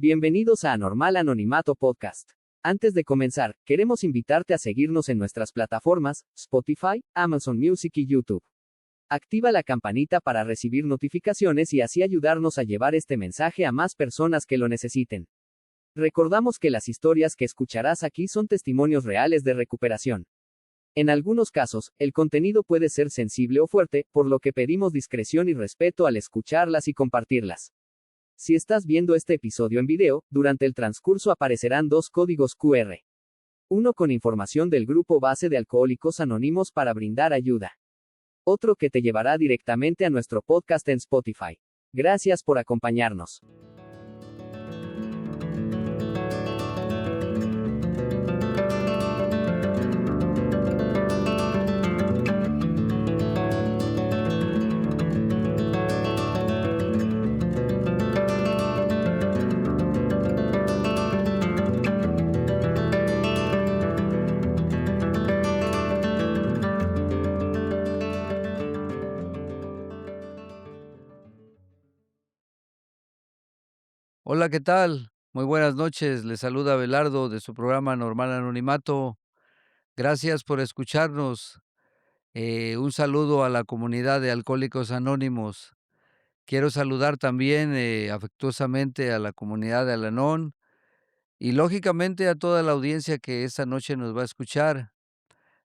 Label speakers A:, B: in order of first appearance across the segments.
A: Bienvenidos a Anormal Anonimato Podcast. Antes de comenzar, queremos invitarte a seguirnos en nuestras plataformas, Spotify, Amazon Music y YouTube. Activa la campanita para recibir notificaciones y así ayudarnos a llevar este mensaje a más personas que lo necesiten. Recordamos que las historias que escucharás aquí son testimonios reales de recuperación. En algunos casos, el contenido puede ser sensible o fuerte, por lo que pedimos discreción y respeto al escucharlas y compartirlas. Si estás viendo este episodio en video, durante el transcurso aparecerán dos códigos QR. Uno con información del grupo base de Alcohólicos Anónimos para brindar ayuda. Otro que te llevará directamente a nuestro podcast en Spotify. Gracias por acompañarnos.
B: Hola, ¿qué tal? Muy buenas noches. Les saluda Abelardo de su programa Normal Anonimato. Gracias por escucharnos. Un saludo a la comunidad de Alcohólicos Anónimos. Quiero saludar también afectuosamente a la comunidad de Al-Anon y lógicamente a toda la audiencia que esta noche nos va a escuchar,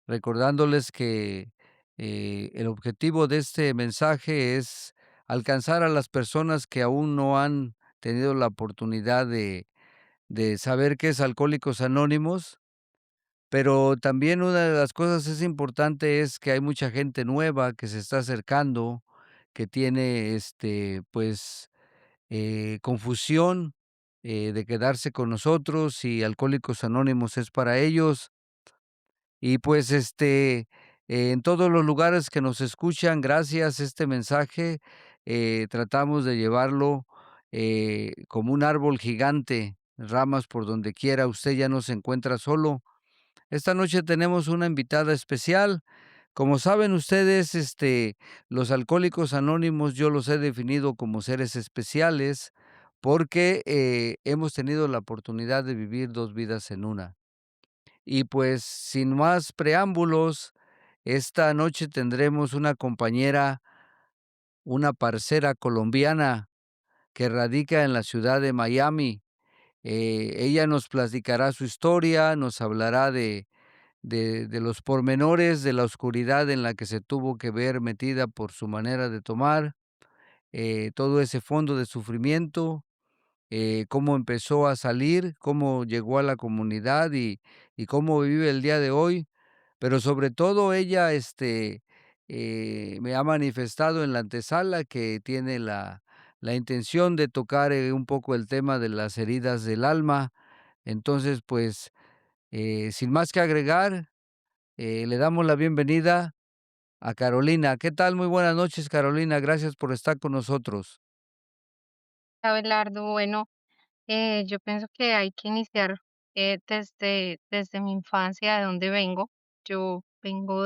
B: recordándoles que el objetivo de este mensaje es alcanzar a las personas que aún no han tenido la oportunidad de saber qué es Alcohólicos Anónimos, pero también una de las cosas es importante es que hay mucha gente nueva que se está acercando, que tiene, pues, confusión, de quedarse con nosotros, y Alcohólicos Anónimos es para ellos. Y pues, en todos los lugares que nos escuchan, gracias, este mensaje, tratamos de llevarlo, como un árbol gigante, ramas por donde quiera, usted ya no se encuentra solo. Esta noche tenemos una invitada especial. Como saben ustedes, los Alcohólicos Anónimos yo los he definido como seres especiales, porque, hemos tenido la oportunidad de vivir 2 vidas en una. Y pues, sin más preámbulos, esta noche tendremos una compañera, una parcera colombiana que radica en la ciudad de Miami. Ella nos platicará su historia, nos hablará de los pormenores de la oscuridad en la que se tuvo que ver metida por su manera de tomar, todo ese fondo de sufrimiento, cómo empezó a salir, cómo llegó a la comunidad y cómo vive el día de hoy. Pero sobre todo ella, me ha manifestado en la antesala que tiene la intención de tocar, un poco el tema de las heridas del alma. Entonces, pues, sin más que agregar, le damos la bienvenida a Carolina. ¿Qué tal? Muy buenas noches, Carolina. Gracias por estar con nosotros.
C: Abelardo, bueno, yo pienso que hay que iniciar desde mi infancia, de donde vengo. Yo vengo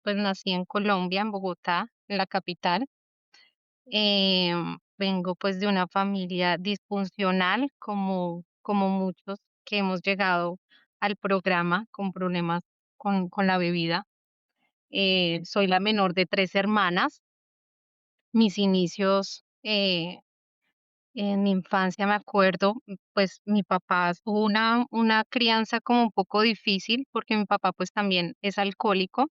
C: pues nací en Colombia, en Bogotá, en la capital. Vengo pues de una familia disfuncional, como muchos que hemos llegado al programa con problemas con la bebida. Soy la menor de tres hermanas. Mis inicios, en mi infancia me acuerdo, pues mi papá tuvo una crianza como un poco difícil porque mi papá pues también es alcohólico,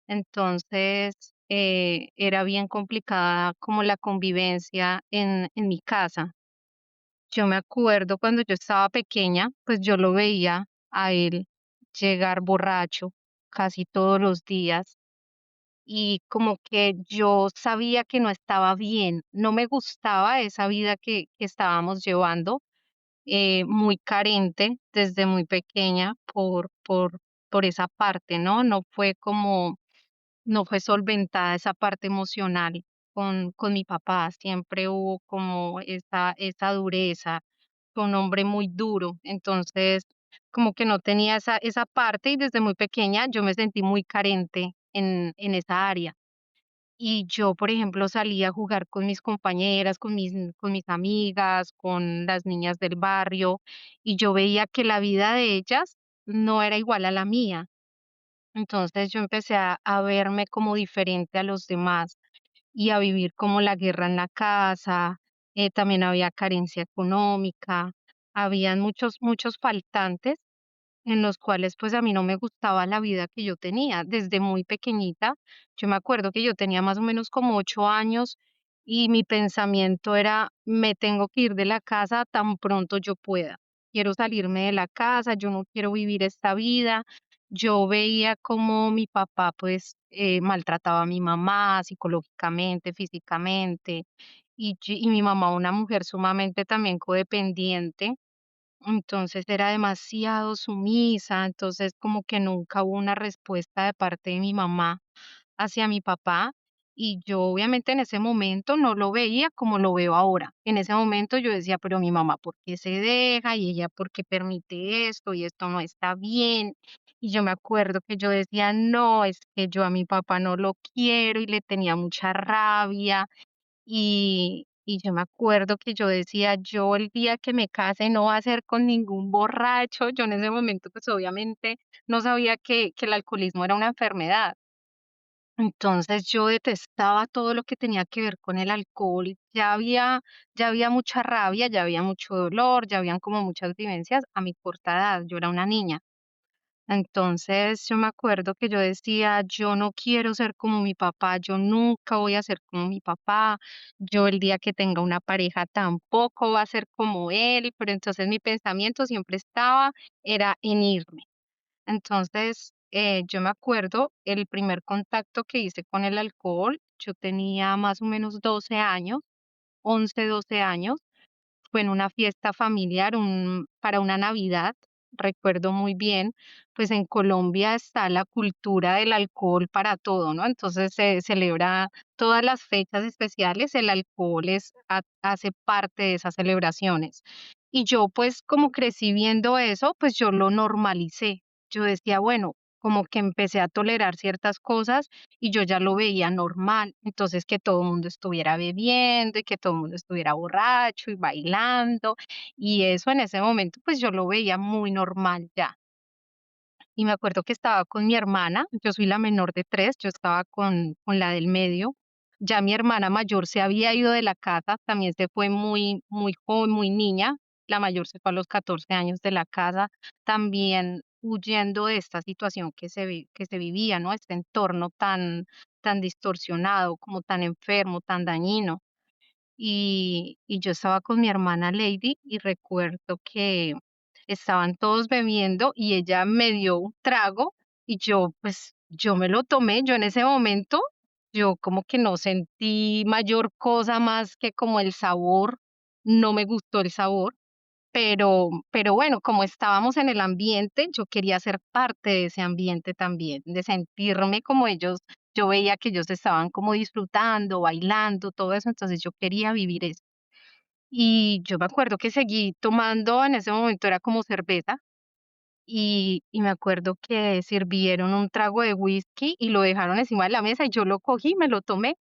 C: entonces era bien complicada como la convivencia en mi casa. Yo me acuerdo cuando yo estaba pequeña, pues yo lo veía a él llegar borracho casi todos los días y como que yo sabía que no estaba bien, no me gustaba esa vida que estábamos llevando, muy carente desde muy pequeña por esa parte, ¿no? No fue solventada esa parte emocional con mi papá, siempre hubo como esa dureza, fue un hombre muy duro, entonces como que no tenía esa parte y desde muy pequeña yo me sentí muy carente en esa área. Y yo, por ejemplo, salía a jugar con mis compañeras, con mis amigas, con las niñas del barrio, y yo veía que la vida de ellas no era igual a la mía. Entonces yo empecé a verme como diferente a los demás y a vivir como la guerra en la casa. También había carencia económica, habían muchos faltantes en los cuales pues a mí no me gustaba la vida que yo tenía. Desde muy pequeñita, yo me acuerdo que yo tenía más o menos como 8 años y mi pensamiento era, me tengo que ir de la casa tan pronto yo pueda. Quiero salirme de la casa, yo no quiero vivir esta vida. Yo veía como mi papá pues maltrataba a mi mamá psicológicamente, físicamente, y mi mamá una mujer sumamente también codependiente, entonces era demasiado sumisa, entonces como que nunca hubo una respuesta de parte de mi mamá hacia mi papá y yo obviamente en ese momento no lo veía como lo veo ahora. En ese momento yo decía, pero mi mamá, ¿por qué se deja? Y ella, ¿por qué permite esto? Y esto no está bien. Y yo me acuerdo que yo decía, no, es que yo a mi papá no lo quiero y le tenía mucha rabia y yo me acuerdo que yo decía: "Yo el día que me case no va a ser con ningún borracho". Yo en ese momento, pues, obviamente no sabía que el alcoholismo era una enfermedad. Entonces, yo detestaba todo lo que tenía que ver con el alcohol. Ya había mucha rabia, ya había mucho dolor, ya habían como muchas vivencias a mi corta edad. Yo era una niña. Entonces, yo me acuerdo que yo decía, yo no quiero ser como mi papá, yo nunca voy a ser como mi papá, yo el día que tenga una pareja tampoco va a ser como él, pero entonces mi pensamiento siempre era en irme. Entonces, yo me acuerdo el primer contacto que hice con el alcohol, yo tenía más o menos 12 años, 11 12 años, fue en una fiesta familiar, para una Navidad, recuerdo muy bien, pues en Colombia está la cultura del alcohol para todo, ¿no? Entonces se celebra todas las fechas especiales, el alcohol hace parte de esas celebraciones. Y yo pues como crecí viendo eso, pues yo lo normalicé. Yo decía, bueno, como que empecé a tolerar ciertas cosas y yo ya lo veía normal. Entonces, que todo el mundo estuviera bebiendo y que todo el mundo estuviera borracho y bailando. Y eso en ese momento, pues yo lo veía muy normal ya. Y me acuerdo que estaba con mi hermana, yo soy la menor de tres, yo estaba con la del medio. Ya mi hermana mayor se había ido de la casa, también se fue muy joven, muy niña. La mayor se fue a los 14 años de la casa, también huyendo de esta situación que se vivía, ¿no? Este entorno tan distorsionado, como tan enfermo, tan dañino. Y yo estaba con mi hermana Lady y recuerdo que estaban todos bebiendo y ella me dio un trago y yo, pues, yo me lo tomé. Yo en ese momento, yo como que no sentí mayor cosa más que como el sabor, no me gustó el sabor, pero bueno, como estábamos en el ambiente, yo quería ser parte de ese ambiente también, de sentirme como ellos. Yo veía que ellos estaban como disfrutando, bailando, todo eso, entonces yo quería vivir eso. Y yo me acuerdo que seguí tomando, en ese momento era como cerveza, y me acuerdo que sirvieron un trago de whisky y lo dejaron encima de la mesa y yo lo cogí, me lo tomé,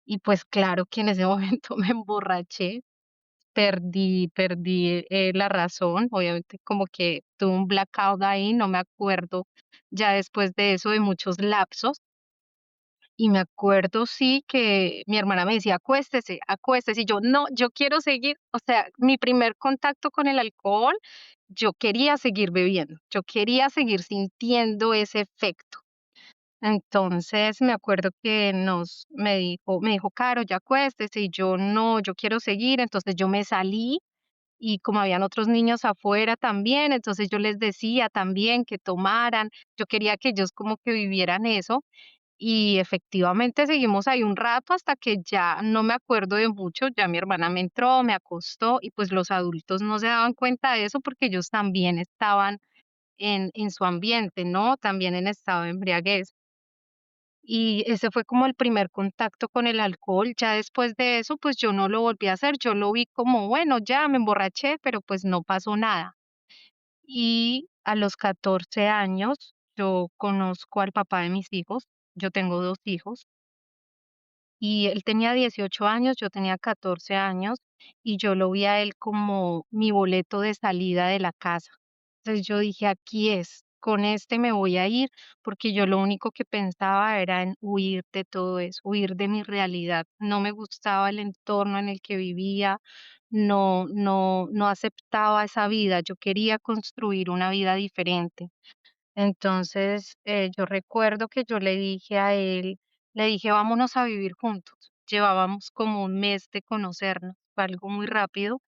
C: y pues claro que en ese momento me emborraché. Perdí, la razón, obviamente, como que tuve un blackout ahí, no me acuerdo ya después de eso de muchos lapsos, y me acuerdo, sí, que mi hermana me decía: "Acuéstese, acuéstese", y yo: "No, yo quiero seguir", o sea, mi primer contacto con el alcohol, yo quería seguir bebiendo, yo quería seguir sintiendo ese efecto. Entonces, me acuerdo que me dijo: "Caro, ya acuéstese", y yo: "No, yo quiero seguir", entonces yo me salí y como habían otros niños afuera también, entonces yo les decía también que tomaran, yo quería que ellos como que vivieran eso y efectivamente seguimos ahí un rato hasta que ya no me acuerdo de mucho, ya mi hermana me entró, me acostó y pues los adultos no se daban cuenta de eso porque ellos también estaban en su ambiente, ¿no? También en estado de embriaguez. Y ese fue como el primer contacto con el alcohol. Ya después de eso, pues yo no lo volví a hacer. Yo lo vi como, bueno, ya me emborraché, pero pues no pasó nada. Y a los 14 años, yo conozco al papá de mis hijos. Yo tengo dos hijos. y él tenía 18 años, yo tenía 14 años, y yo lo vi a él como mi boleto de salida de la casa. Entonces yo dije, aquí es, con este me voy a ir, porque yo lo único que pensaba era en huir de todo eso, huir de mi realidad. No me gustaba el entorno en el que vivía, no aceptaba esa vida, yo quería construir una vida diferente. Entonces, yo recuerdo que yo le dije a él, le dije, vámonos a vivir juntos. Llevábamos como un mes de conocernos, fue algo muy rápido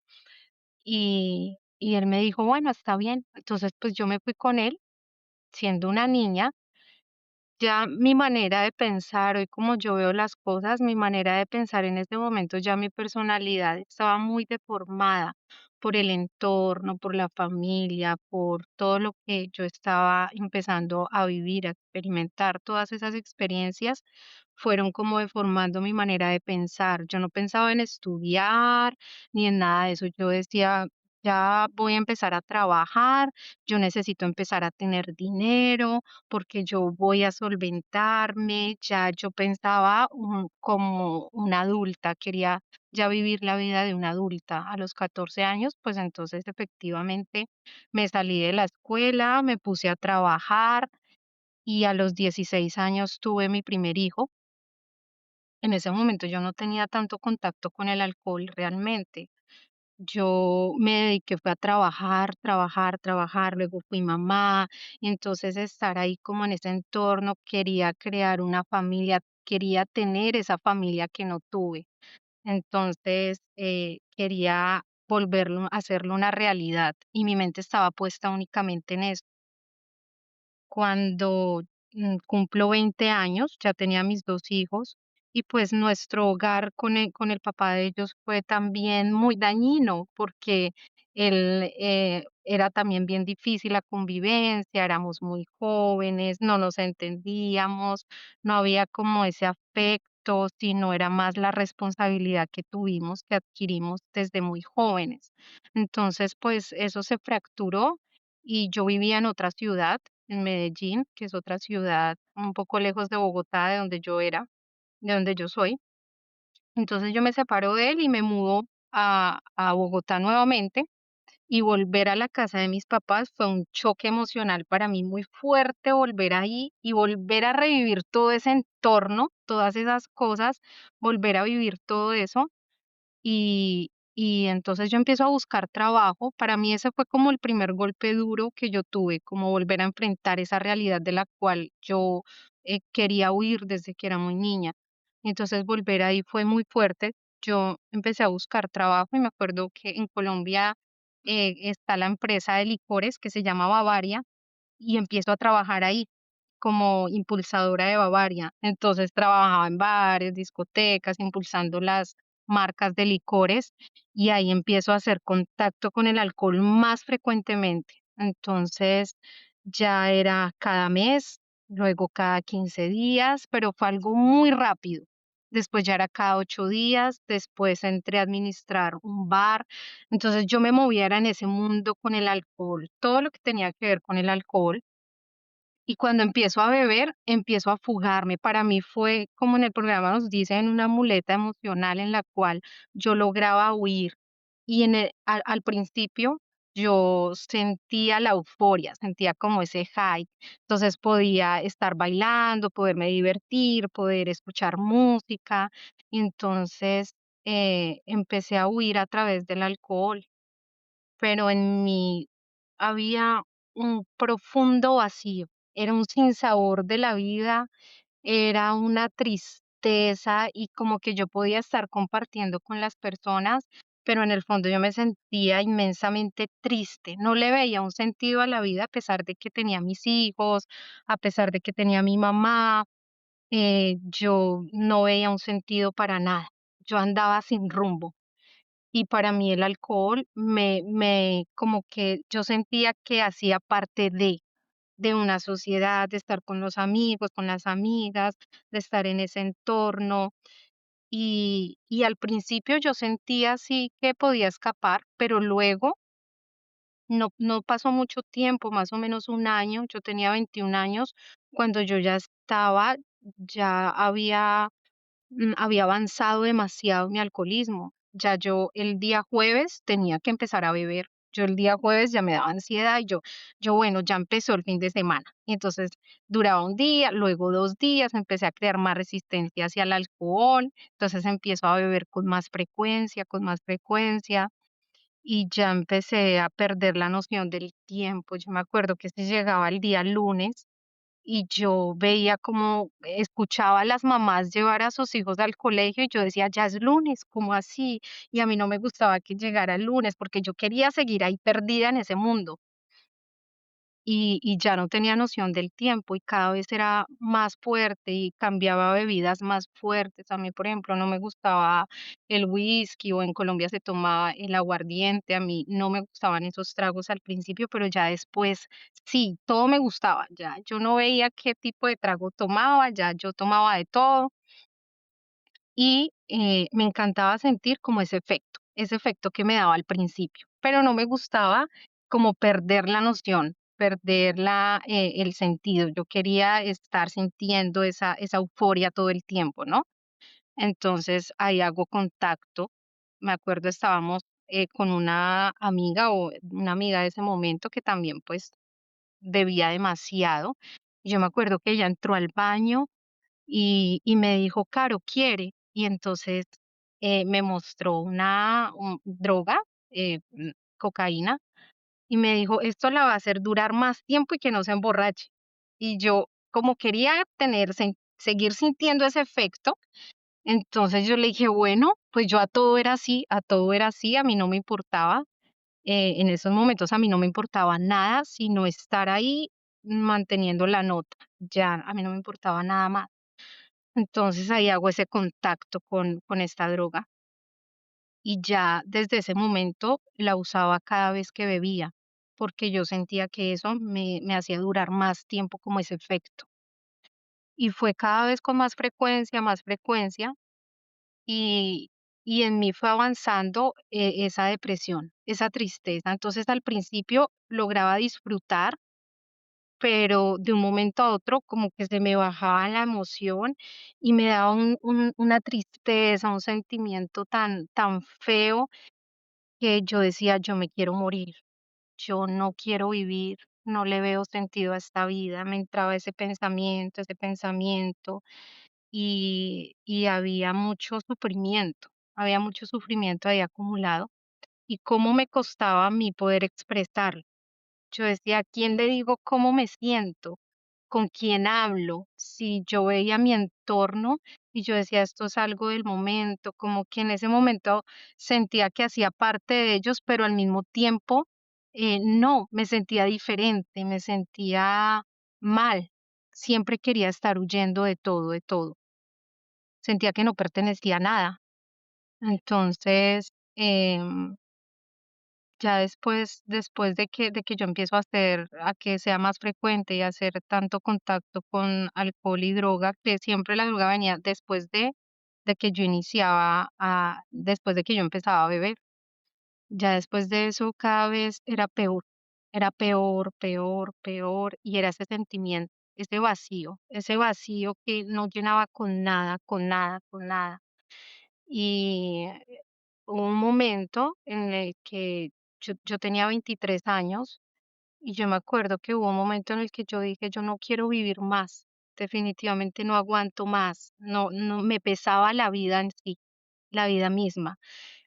C: y él me dijo, bueno, está bien. Entonces, pues yo me fui con él, siendo una niña. Ya mi manera de pensar, hoy como yo veo las cosas, mi manera de pensar en este momento, ya mi personalidad estaba muy deformada por el entorno, por la familia, por todo lo que yo estaba empezando a vivir, a experimentar. Todas esas experiencias fueron como deformando mi manera de pensar. Yo no pensaba en estudiar ni en nada de eso. Yo decía, ya voy a empezar a trabajar, yo necesito empezar a tener dinero porque yo voy a solventarme, ya yo pensaba como una adulta, quería ya vivir la vida de una adulta. A los 14 años, pues entonces efectivamente me salí de la escuela, me puse a trabajar y a los 16 años tuve mi primer hijo. En ese momento yo no tenía tanto contacto con el alcohol realmente. Yo me dediqué fue a trabajar, trabajar, trabajar, luego fui mamá, y entonces estar ahí como en ese entorno, quería crear una familia, quería tener esa familia que no tuve. Entonces, quería volverlo, hacerlo una realidad y mi mente estaba puesta únicamente en eso. Cuando cumplo 20 años, ya tenía mis 2 hijos y pues nuestro hogar con el papá de ellos fue también muy dañino porque él era también bien difícil la convivencia, éramos muy jóvenes, no nos entendíamos, no había como ese afecto, sino era más la responsabilidad que tuvimos, que adquirimos desde muy jóvenes. Entonces, pues eso se fracturó y yo vivía en otra ciudad, en Medellín, que es otra ciudad un poco lejos de Bogotá, de donde yo era, de donde yo soy. Entonces yo me separo de él y me mudo a Bogotá nuevamente y volver a la casa de mis papás fue un choque emocional para mí muy fuerte, volver ahí y volver a revivir todo ese entorno, todas esas cosas, volver a vivir todo eso y entonces yo empiezo a buscar trabajo. Para mí ese fue como el primer golpe duro que yo tuve, como volver a enfrentar esa realidad de la cual yo quería huir desde que era muy niña. Entonces volver ahí fue muy fuerte. Yo empecé a buscar trabajo y me acuerdo que en Colombia está la empresa de licores que se llama Bavaria y empiezo a trabajar ahí como impulsadora de Bavaria. Entonces trabajaba en bares, discotecas, impulsando las marcas de licores y ahí empiezo a hacer contacto con el alcohol más frecuentemente. Entonces ya era cada mes, luego cada 15 días, pero fue algo muy rápido. Después ya era cada 8 días, después entré a administrar un bar. Entonces yo me movía era en ese mundo con el alcohol, todo lo que tenía que ver con el alcohol y cuando empiezo a beber, empiezo a fugarme. Para mí fue, como en el programa nos dicen, una muleta emocional en la cual yo lograba huir. Y al principio yo sentía la euforia, sentía como ese high. Entonces podía estar bailando, poderme divertir, poder escuchar música. Y entonces empecé a huir a través del alcohol, pero en mí había un profundo vacío, era un sinsabor de la vida, era una tristeza y como que yo podía estar compartiendo con las personas, pero en el fondo yo me sentía inmensamente triste, no le veía un sentido a la vida a pesar de que tenía mis hijos, a pesar de que tenía mi mamá, yo no veía un sentido para nada, yo andaba sin rumbo. Y para mí el alcohol como que yo sentía que hacía parte de una sociedad, de estar con los amigos, con las amigas, de estar en ese entorno. Y al principio yo sentía así que podía escapar, pero luego no pasó mucho tiempo, más o menos un año, yo tenía 21 años, cuando yo ya estaba, ya había había avanzado demasiado mi alcoholismo. Ya yo el día jueves tenía que empezar a beber. Yo el día jueves ya me daba ansiedad y bueno, ya empezó el fin de semana. Y entonces duraba un día, luego 2 días, empecé a crear más resistencia hacia el alcohol. Entonces empiezo a beber con más frecuencia y ya empecé a perder la noción del tiempo. Yo me acuerdo que se llegaba el día lunes y yo veía como escuchaba a las mamás llevar a sus hijos al colegio y yo decía, ya es lunes, ¿cómo así? Y a mí no me gustaba que llegara el lunes porque yo quería seguir ahí perdida en ese mundo y ya no tenía noción del tiempo y cada vez era más fuerte y cambiaba a bebidas más fuertes. A mí, por ejemplo, no me gustaba el whisky o en Colombia se tomaba el aguardiente. A mí no me gustaban esos tragos al principio, pero ya después sí, todo me gustaba. Ya yo no veía qué tipo de trago tomaba, ya yo tomaba de todo y me encantaba sentir como ese efecto que me daba al principio, pero no me gustaba como perder la noción, perder el sentido. Yo quería estar sintiendo esa euforia todo el tiempo, ¿no? Entonces ahí hago contacto. Me acuerdo, estábamos con una amiga o una amiga de ese momento que también pues bebía demasiado. Y yo me acuerdo que ella entró al baño y me dijo: "Caro, ¿quiere?". Y entonces, me mostró una droga, cocaína, y me dijo: "Esto la va a hacer durar más tiempo y que no se emborrache". Y yo, como quería seguir sintiendo ese efecto, entonces yo le dije: "Bueno", pues yo a todo era así, a todo era así, a mí no me importaba, en esos momentos a mí no me importaba nada, sino estar ahí manteniendo la nota, ya, a mí no me importaba nada más. Entonces ahí hago ese contacto con esta droga y ya desde ese momento la usaba cada vez que bebía, porque yo sentía que eso me hacía durar más tiempo como ese efecto. Y fue cada vez con más frecuencia y, y en mí fue avanzando esa depresión, esa tristeza. Entonces al principio lograba disfrutar pero de un momento a otro como que se me bajaba la emoción y me daba una tristeza, un sentimiento tan feo que yo decía, yo me quiero morir, yo no quiero vivir, no le veo sentido a esta vida. Me entraba ese pensamiento y había mucho sufrimiento ahí acumulado y cómo me costaba a mí poder expresarlo. Yo decía, ¿a quién le digo cómo me siento? ¿Con quién hablo? Si yo veía mi entorno y yo decía, esto es algo del momento, como que en ese momento sentía que hacía parte de ellos, pero al mismo tiempo no, me sentía diferente, me sentía mal. Siempre quería estar huyendo de todo, de todo. Sentía que no pertenecía a nada. Entonces, ya después de que yo empiezo a que sea más frecuente y a hacer tanto contacto con alcohol y droga, que siempre la droga venía de que yo después de que yo empezaba a beber. Ya después de eso cada vez era peor, peor, peor, y era ese sentimiento, ese vacío que no llenaba con nada, con nada, con nada. Y hubo un momento en el que yo tenía 23 años y yo me acuerdo que hubo un momento en el que yo dije, yo no quiero vivir más, definitivamente no aguanto más, no me pesaba la vida en sí, la vida misma.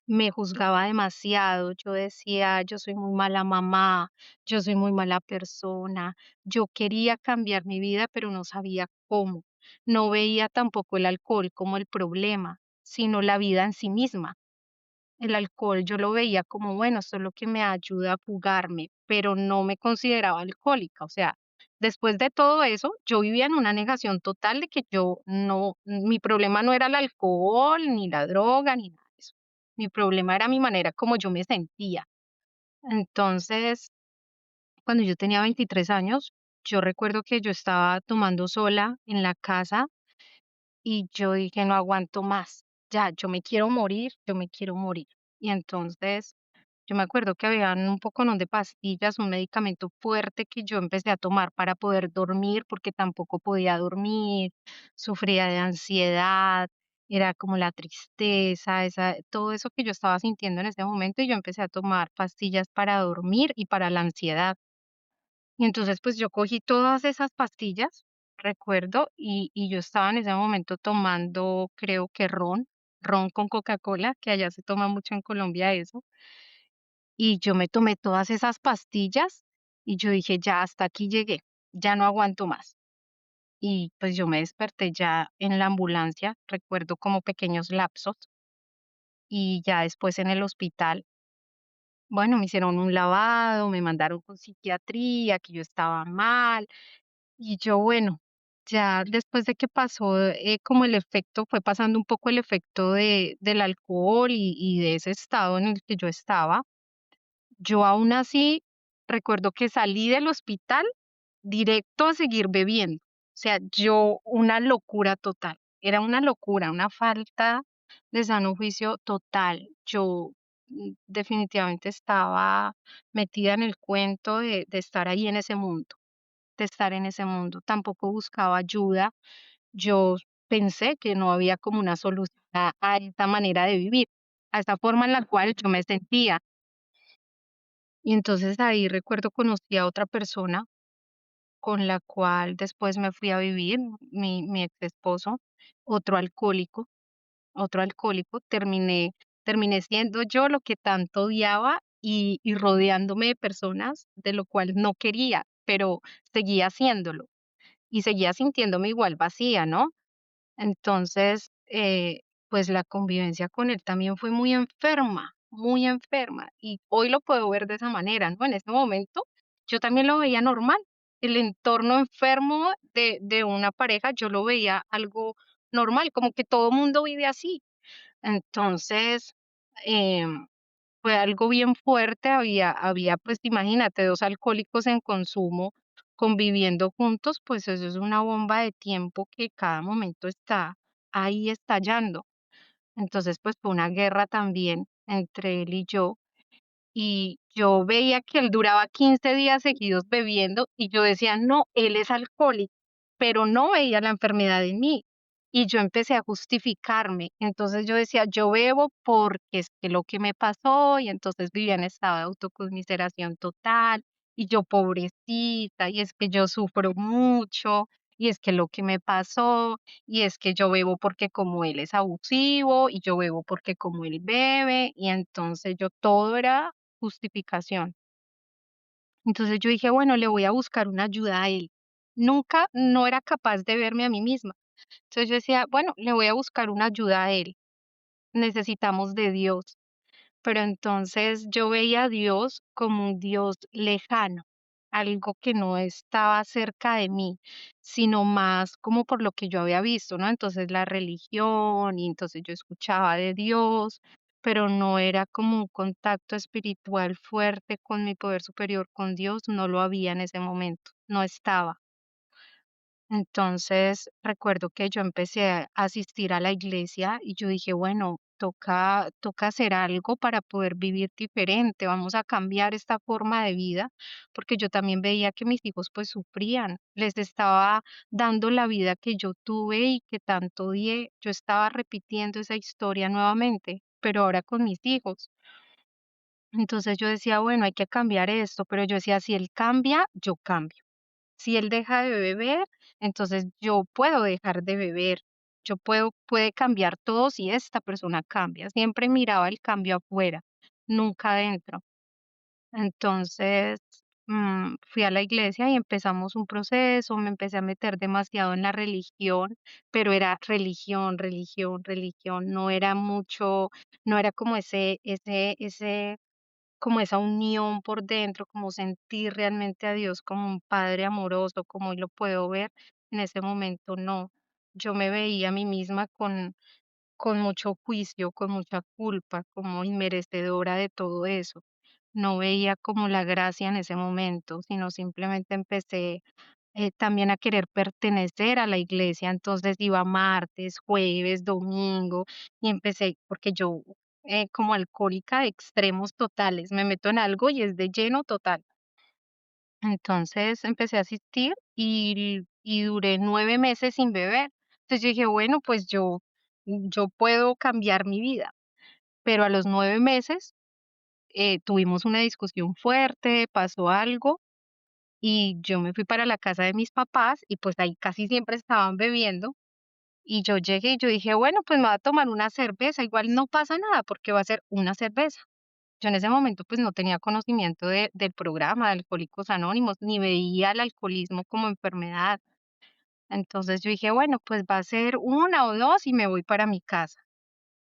C: Me juzgaba demasiado, yo decía, yo soy muy mala mamá, yo soy muy mala persona, yo quería cambiar mi vida, pero no sabía cómo. No veía tampoco el alcohol como el problema, sino la vida en sí misma. El alcohol yo lo veía como, bueno, esto es lo que me ayuda a fugarme, pero no me consideraba alcohólica. O sea, después de todo eso, yo vivía en una negación total de que yo no, mi problema no era el alcohol, ni la droga, ni nada de eso. Mi problema era mi manera como yo me sentía. Entonces, cuando yo tenía 23 años, yo recuerdo que yo estaba tomando sola en la casa y yo dije, no aguanto más, ya, yo me quiero morir, yo me quiero morir. Y entonces yo me acuerdo que habían un poconón de pastillas, un medicamento fuerte que yo empecé a tomar para poder dormir, porque tampoco podía dormir, sufría de ansiedad, era como la tristeza, todo eso que yo estaba sintiendo en ese momento, y yo empecé a tomar pastillas para dormir y para la ansiedad. Y entonces, pues yo cogí todas esas pastillas, recuerdo, y yo estaba en ese momento tomando, creo que ron con Coca-Cola, que allá se toma mucho en Colombia eso. Y yo me tomé todas esas pastillas y yo dije, ya hasta aquí llegué, ya no aguanto más. Y pues yo me desperté ya en la ambulancia, recuerdo como pequeños lapsos, y ya después en el hospital, bueno, me hicieron un lavado, me mandaron con psiquiatría, que yo estaba mal. Y yo, bueno, ya después de que pasó, como el efecto, fue pasando un poco el efecto del alcohol y de ese estado en el que yo estaba, yo aún así recuerdo que salí del hospital directo a seguir bebiendo. O sea, yo, una locura total. Era una locura, una falta de sano juicio total. Yo definitivamente estaba metida en el cuento de estar ahí en ese mundo, de estar en ese mundo. Tampoco buscaba ayuda. Yo pensé que no había como una solución a esta manera de vivir, a esta forma en la cual yo me sentía. Y entonces ahí recuerdo conocí a otra persona con la cual después me fui a vivir, mi ex esposo, otro alcohólico, otro alcohólico. Terminé siendo yo lo que tanto odiaba y rodeándome de personas de lo cual no quería, pero seguía haciéndolo y seguía sintiéndome igual vacía, ¿no? Entonces, pues la convivencia con él también fue muy enferma. Y hoy lo puedo ver de esa manera, ¿no? En ese momento yo también lo veía normal. El entorno enfermo de una pareja, yo lo veía algo normal, como que todo mundo vive así. Entonces, em, fue algo bien fuerte, pues imagínate, 2 alcohólicos en consumo conviviendo juntos, pues eso es una bomba de tiempo que cada momento está ahí estallando. Entonces, pues fue una guerra también entre él y yo, y yo veía que él duraba 15 días seguidos bebiendo y yo decía: "No, él es alcohólico", pero no veía la enfermedad en mí. Y yo empecé a justificarme. Entonces yo decía: "Yo bebo porque es que lo que me pasó", y entonces vivía en estado de autoconmiseración total, y yo pobrecita, y es que yo sufro mucho, y es que lo que me pasó, y es que yo bebo porque como él es abusivo, y yo bebo porque como él bebe, y entonces yo todo era justificación. Entonces yo dije, bueno, le voy a buscar una ayuda a él. Nunca, no era capaz de verme a mí misma. Entonces yo decía, bueno, le voy a buscar una ayuda a él. Necesitamos de Dios. Pero entonces yo veía a Dios como un Dios lejano, algo que no estaba cerca de mí, sino más como por lo que yo había visto, ¿no? Entonces la religión, y entonces yo escuchaba de Dios, pero no era como un contacto espiritual fuerte con mi poder superior, con Dios, no lo había en ese momento, no estaba. Entonces, recuerdo que yo empecé a asistir a la iglesia y yo dije, bueno, toca hacer algo para poder vivir diferente, vamos a cambiar esta forma de vida, porque yo también veía que mis hijos pues sufrían, les estaba dando la vida que yo tuve y que tanto odié, yo estaba repitiendo esa historia nuevamente, pero ahora con mis hijos. Entonces yo decía, bueno, hay que cambiar esto, pero yo decía, si él cambia, yo cambio. Si él deja de beber, entonces yo puedo dejar de beber. Puede cambiar todo si esta persona cambia. Siempre miraba el cambio afuera, nunca adentro. Entonces, fui a la iglesia y empezamos un proceso, me empecé a meter demasiado en la religión, pero era religión, religión, religión, no era mucho, no era como como esa unión por dentro, como sentir realmente a Dios como un padre amoroso, como hoy lo puedo ver, en ese momento no. Yo me veía a mí misma con mucho juicio, con mucha culpa, como inmerecedora de todo eso. No veía como la gracia en ese momento, sino simplemente empecé también a querer pertenecer a la iglesia, entonces iba martes, jueves, domingo, y empecé, porque yo como alcohólica de extremos totales, me meto en algo y es de lleno total. Entonces empecé a asistir y duré 9 meses sin beber. Entonces yo dije, bueno, pues yo yo puedo cambiar mi vida. Pero a los 9 meses, tuvimos una discusión fuerte, pasó algo y yo me fui para la casa de mis papás y pues ahí casi siempre estaban bebiendo y yo llegué y yo dije, bueno, pues me voy a tomar una cerveza, igual no pasa nada porque va a ser una cerveza. Yo en ese momento pues no tenía conocimiento del programa de Alcohólicos Anónimos, ni veía el alcoholismo como enfermedad. Entonces yo dije, bueno, pues va a ser una o dos y me voy para mi casa.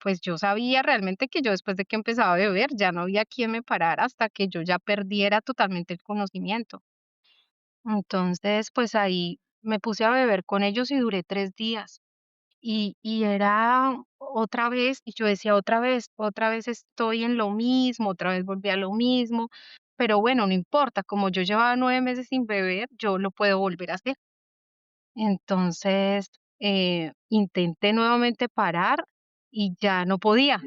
C: Pues yo sabía realmente que yo después de que empezaba a beber ya no había quien me parara hasta que yo ya perdiera totalmente el conocimiento. Entonces, pues ahí me puse a beber con ellos y duré 3 días. Y era otra vez, y yo decía otra vez estoy en lo mismo, otra vez volví a lo mismo. Pero bueno, no importa, como yo llevaba 9 meses sin beber, yo lo puedo volver a hacer. Entonces, intenté nuevamente parar y ya no podía.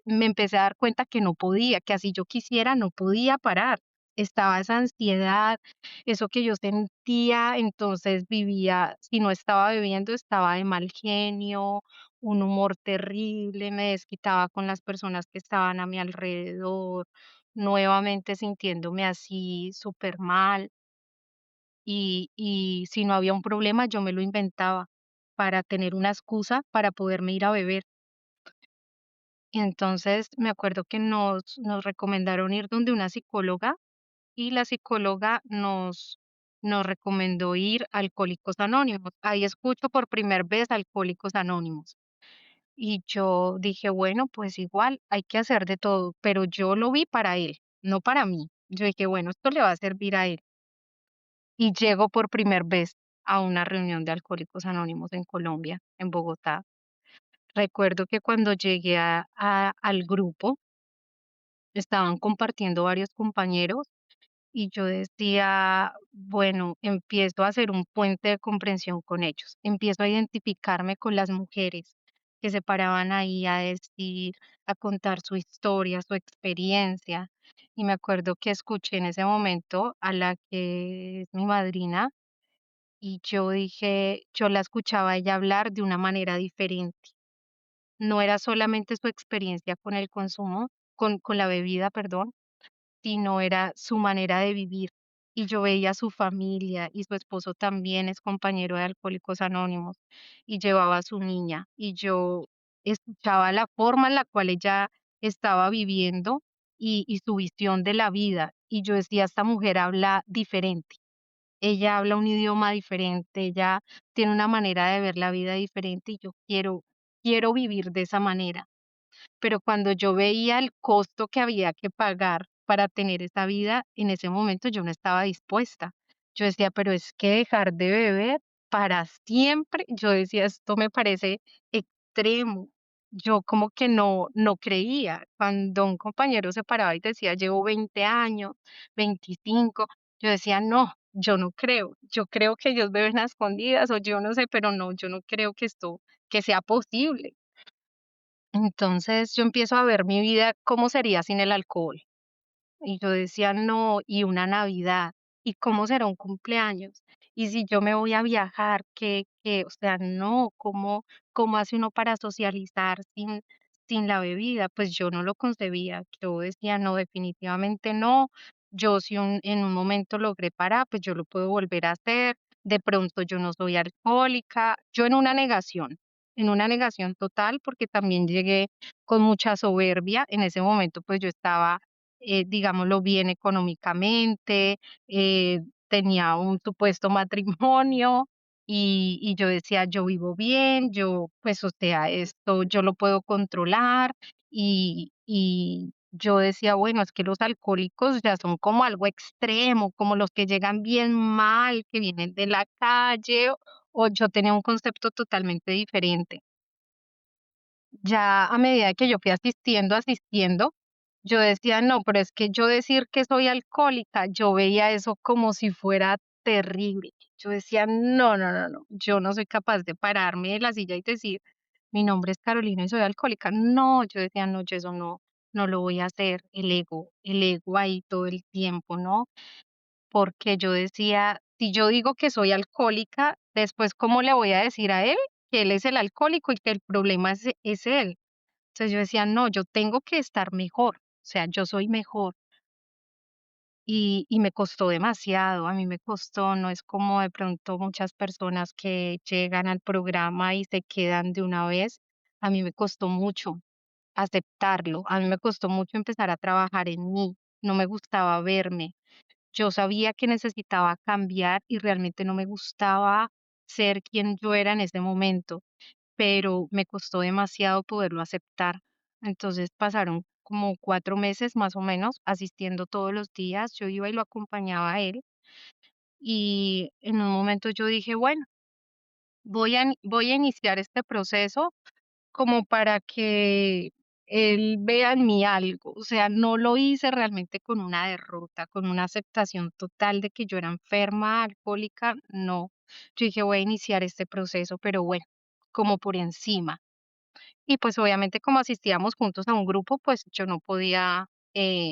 C: Me empecé a dar cuenta que no podía, que así yo quisiera, no podía parar. Estaba esa ansiedad, eso que yo sentía, entonces vivía, si no estaba bebiendo, estaba de mal genio, un humor terrible, me desquitaba con las personas que estaban a mi alrededor, nuevamente sintiéndome así súper mal. Y si no había un problema, yo me lo inventaba para tener una excusa para poderme ir a beber. Y entonces me acuerdo que nos recomendaron ir donde una psicóloga y la psicóloga nos recomendó ir a Alcohólicos Anónimos. Ahí escucho por primera vez Alcohólicos Anónimos. Y yo dije, bueno, pues igual hay que hacer de todo, pero yo lo vi para él, no para mí. Yo dije, bueno, esto le va a servir a él. Y llego por primera vez a una reunión de Alcohólicos Anónimos en Colombia, en Bogotá. Recuerdo que cuando llegué al grupo, estaban compartiendo varios compañeros y yo decía, bueno, empiezo a hacer un puente de comprensión con ellos, empiezo a identificarme con las mujeres que se paraban ahí a decir, a contar su historia, su experiencia. Y me acuerdo que escuché en ese momento a la que es mi madrina. Y yo dije, yo la escuchaba a ella hablar de una manera diferente. No era solamente su experiencia con el consumo, con la bebida, perdón, sino era su manera de vivir. Y yo veía a su familia y su esposo también es compañero de Alcohólicos Anónimos y llevaba a su niña. Y yo escuchaba la forma en la cual ella estaba viviendo y su visión de la vida. Y yo decía, esta mujer habla diferente, ella habla un idioma diferente, ella tiene una manera de ver la vida diferente y yo quiero vivir de esa manera. Pero cuando yo veía el costo que había que pagar para tener esa vida, en ese momento yo no estaba dispuesta. Yo decía, pero es que dejar de beber para siempre, yo decía, esto me parece extremo. Yo como que no creía. Cuando un compañero se paraba y decía, llevo 20 años, 25, yo decía, no, yo no creo. Yo creo que ellos beben a escondidas o yo no sé, pero no, yo no creo que esto, que sea posible. Entonces yo empiezo a ver mi vida cómo sería sin el alcohol. Y yo decía, no, y una Navidad, ¿y cómo será un cumpleaños? Y si yo me voy a viajar, o sea, no, ¿cómo hace uno para socializar sin la bebida? Pues yo no lo concebía. Yo decía, no, definitivamente no. Yo si en un momento logré parar, pues yo lo puedo volver a hacer. De pronto yo no soy alcohólica. Yo en una negación total, porque también llegué con mucha soberbia. En ese momento, pues yo estaba digámoslo bien económicamente, tenía un supuesto matrimonio y yo decía, yo vivo bien, yo, pues, o sea, esto yo lo puedo controlar y yo decía, bueno, es que los alcohólicos ya son como algo extremo, como los que llegan bien mal, que vienen de la calle, o yo tenía un concepto totalmente diferente. Ya a medida que yo fui asistiendo, yo decía: "No, pero es que yo decir que soy alcohólica", yo veía eso como si fuera terrible. Yo decía: "No, no, no, no, yo no soy capaz de pararme de la silla y decir, mi nombre es Carolina y soy alcohólica". No, yo decía: "No, yo eso no lo voy a hacer". El ego ahí todo el tiempo, ¿no? Porque yo decía: "Si yo digo que soy alcohólica, después, ¿cómo le voy a decir a él que él es el alcohólico y que el problema es él. Entonces yo decía, no, yo tengo que estar mejor, o sea, yo soy mejor. Y me costó demasiado, a mí me costó, no es como de pronto muchas personas que llegan al programa y se quedan de una vez. A mí me costó mucho aceptarlo, a mí me costó mucho empezar a trabajar en mí, no me gustaba verme. Yo sabía que necesitaba cambiar y realmente no me gustaba ser quien yo era en ese momento, pero me costó demasiado poderlo aceptar. Entonces pasaron como 4 meses más o menos asistiendo todos los días, yo iba y lo acompañaba a él y en un momento yo dije, bueno, voy a iniciar este proceso como para que él vea en mí algo, o sea, no lo hice realmente con una derrota, con una aceptación total de que yo era enferma, alcohólica, no. Yo dije, voy a iniciar este proceso, pero bueno, como por encima. Y pues obviamente como asistíamos juntos a un grupo, pues yo no podía,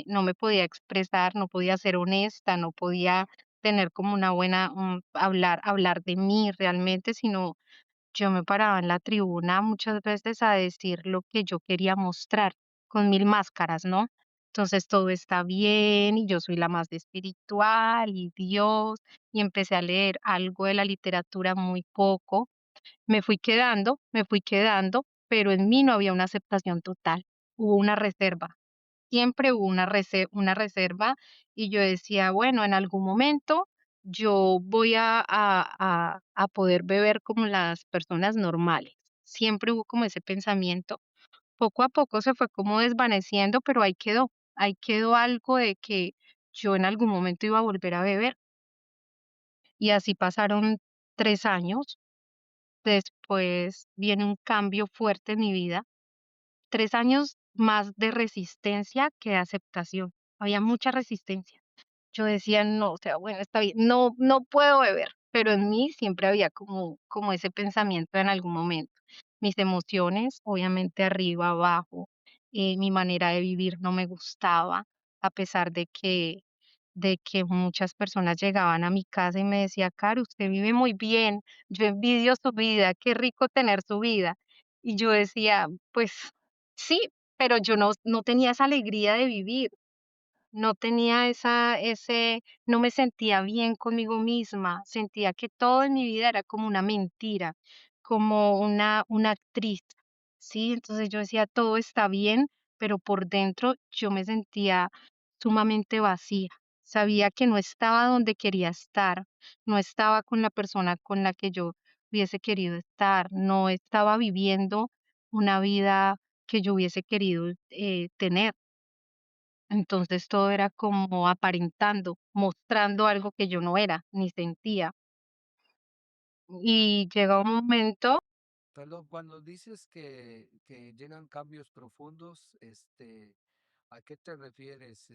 C: no me podía expresar, no podía ser honesta, no podía tener como una buena, hablar de mí realmente, sino yo me paraba en la tribuna muchas veces a decir lo que yo quería mostrar con mil máscaras, ¿no? Entonces todo está bien y yo soy la más espiritual y Dios, y empecé a leer algo de la literatura, muy poco. Me fui quedando, pero en mí no había una aceptación total, hubo una reserva, siempre hubo una reserva y yo decía, bueno, en algún momento yo voy a poder beber como las personas normales. Siempre hubo como ese pensamiento. Poco a poco se fue como desvaneciendo, pero ahí quedó algo de que yo en algún momento iba a volver a beber. Y así pasaron 3 años. Después viene un cambio fuerte en mi vida, 3 años más de resistencia que de aceptación. Había mucha resistencia. Yo decía: "No, o sea, bueno, está bien, no puedo beber", pero en mí siempre había como ese pensamiento en algún momento. Mis emociones, obviamente, arriba, abajo, mi manera de vivir no me gustaba, a pesar de que muchas personas llegaban a mi casa y me decía: "Caro, usted vive muy bien, yo envidio su vida, qué rico tener su vida". Y yo decía: "Pues sí", pero yo no tenía esa alegría de vivir. No tenía no me sentía bien conmigo misma, sentía que todo en mi vida era como una mentira, como una actriz, ¿sí? Entonces yo decía, todo está bien, pero por dentro yo me sentía sumamente vacía. Sabía que no estaba donde quería estar, no estaba con la persona con la que yo hubiese querido estar, no estaba viviendo una vida que yo hubiese querido tener. Entonces todo era como aparentando, mostrando algo que yo no era, ni sentía. Y llega un momento,
B: Perdón, cuando dices que llegan cambios profundos, ¿a qué te refieres?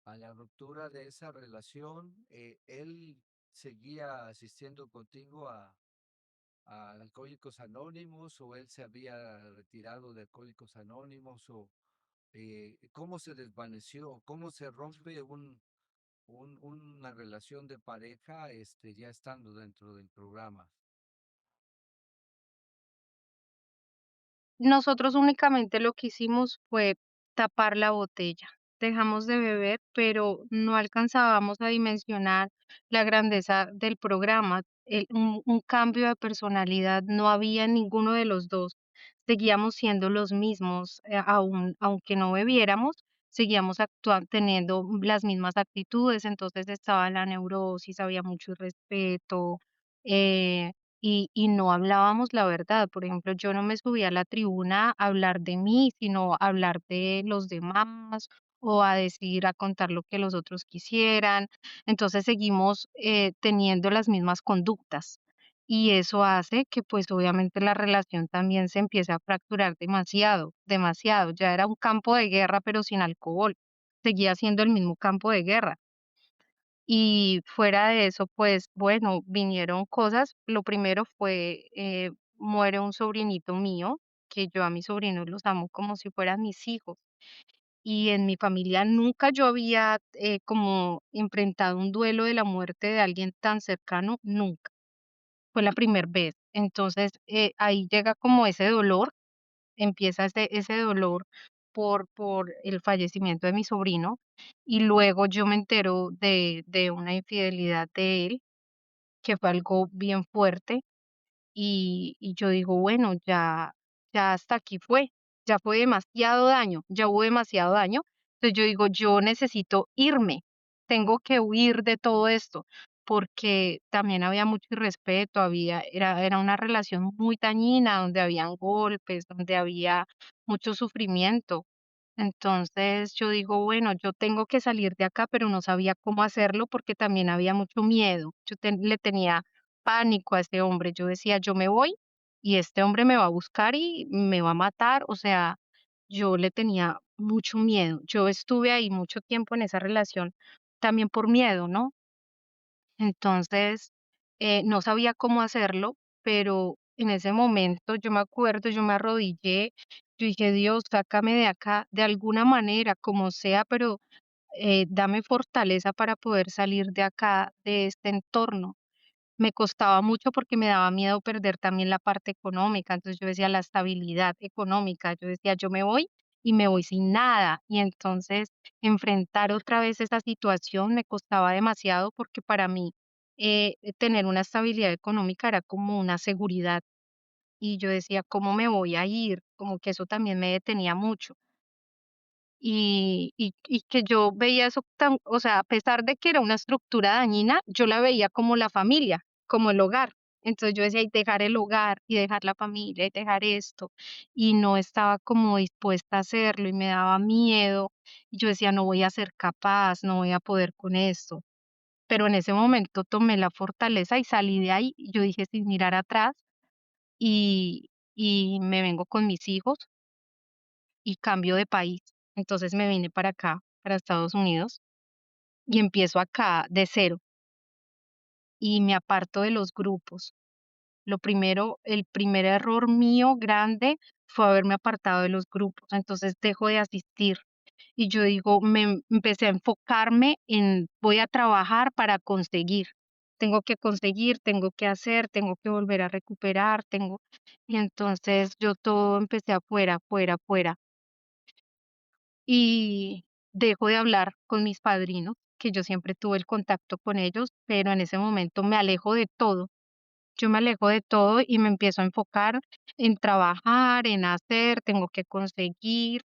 B: A la ruptura de esa relación. ¿Él seguía asistiendo contigo a Alcohólicos Anónimos o él se había retirado de Alcohólicos Anónimos o cómo se desvaneció, cómo se rompe una relación de pareja ya estando dentro del programa?
C: nosotros únicamente lo que hicimos fue tapar la botella. Dejamos de beber, pero no alcanzábamos a dimensionar la grandeza del programa. Un cambio de personalidad no había en ninguno de los dos. Seguíamos siendo los mismos, aunque no bebiéramos, seguíamos actuando, teniendo las mismas actitudes. Entonces estaba la neurosis, había mucho irrespeto, eh, y no hablábamos la verdad. Por ejemplo, yo no me subía a la tribuna a hablar de mí, sino a hablar de los demás o a decir, a contar lo que los otros quisieran. Entonces seguimos teniendo las mismas conductas y eso hace que pues obviamente la relación también se empiece a fracturar demasiado, demasiado. Ya era un campo de guerra, pero sin alcohol. Seguía siendo el mismo campo de guerra. Y fuera de eso, pues bueno, vinieron cosas. Lo primero fue, muere un sobrinito mío, que yo a mis sobrinos los amo como si fueran mis hijos. Y en mi familia nunca yo había como enfrentado un duelo de la muerte de alguien tan cercano, nunca. fue la primer vez. Entonces, ahí llega como ese dolor, empieza ese dolor por el fallecimiento de mi sobrino, y luego yo me entero de una infidelidad de él, que fue algo bien fuerte, y yo digo, bueno, ya hasta aquí fue, ya fue demasiado daño, ya hubo demasiado daño. Entonces yo digo, yo necesito irme, tengo que huir de todo esto, porque también había mucho irrespeto, era una relación muy dañina, donde habían golpes, donde había mucho sufrimiento. Entonces yo digo, bueno, yo tengo que salir de acá, pero no sabía cómo hacerlo porque también había mucho miedo. Le tenía pánico a este hombre. Yo decía, yo me voy y este hombre me va a buscar y me va a matar. O sea, yo le tenía mucho miedo. Yo estuve ahí mucho tiempo en esa relación también por miedo, ¿no? Entonces, no sabía cómo hacerlo, pero en ese momento yo me acuerdo, yo me arrodillé, yo dije, Dios, sácame de acá de alguna manera, como sea, pero dame fortaleza para poder salir de acá, de este entorno. Me costaba mucho porque me daba miedo perder también la parte económica. Entonces yo decía la estabilidad económica. Yo decía, yo me voy y me voy sin nada. Y entonces enfrentar otra vez esa situación me costaba demasiado porque para mí tener una estabilidad económica era como una seguridad. Y yo decía, ¿cómo me voy a ir? Como que eso también me detenía mucho. Y que yo veía eso tan, o sea, a pesar de que era una estructura dañina, yo la veía como la familia, como el hogar. Entonces yo decía, y dejar el hogar, y dejar la familia, y dejar esto, y no estaba como dispuesta a hacerlo, y me daba miedo, y yo decía, no voy a ser capaz, no voy a poder con esto. Pero en ese momento tomé la fortaleza y salí de ahí, y yo dije, sin mirar atrás, y me vengo con mis hijos, y cambio de país. Entonces me vine para acá, para Estados Unidos, y empiezo acá de cero y me aparto de los grupos. Lo primero, el primer error mío grande fue haberme apartado de los grupos. Entonces dejo de asistir y yo digo, empecé a enfocarme en voy a trabajar para conseguir. Tengo que conseguir, tengo que hacer, tengo que volver a recuperar, tengo. Y entonces yo todo empecé afuera, afuera, afuera. Y dejo de hablar con mis padrinos, que yo siempre tuve el contacto con ellos, pero en ese momento me alejo de todo. Yo me alejo de todo y me empiezo a enfocar en trabajar, en hacer, tengo que conseguir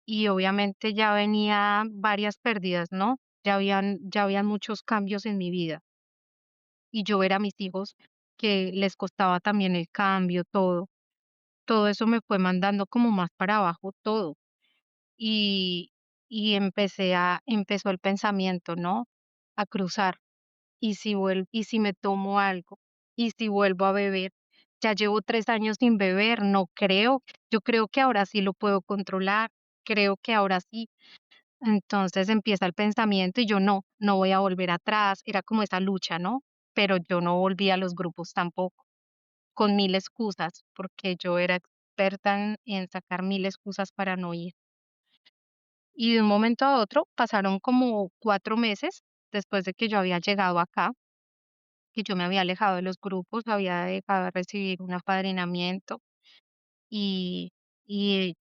C: y obviamente ya venía varias pérdidas, ¿no? Ya habían muchos cambios en mi vida y yo ver a mis hijos que les costaba también el cambio, todo eso me fue mandando como más para abajo todo. Y empezó el pensamiento, ¿no? A cruzar, ¿y si me tomo algo? ¿Y si vuelvo a beber? Ya llevo 3 años sin beber, no creo, yo creo que ahora sí lo puedo controlar, creo que ahora sí. Entonces empieza el pensamiento y yo no voy a volver atrás, era como esa lucha, ¿no? Pero yo no volví a los grupos tampoco, con 1000 excusas, porque yo era experta en sacar 1000 excusas para no ir. Y de un momento a otro pasaron como 4 meses después de que yo había llegado acá, que yo me había alejado de los grupos, había dejado de recibir un apadrinamiento y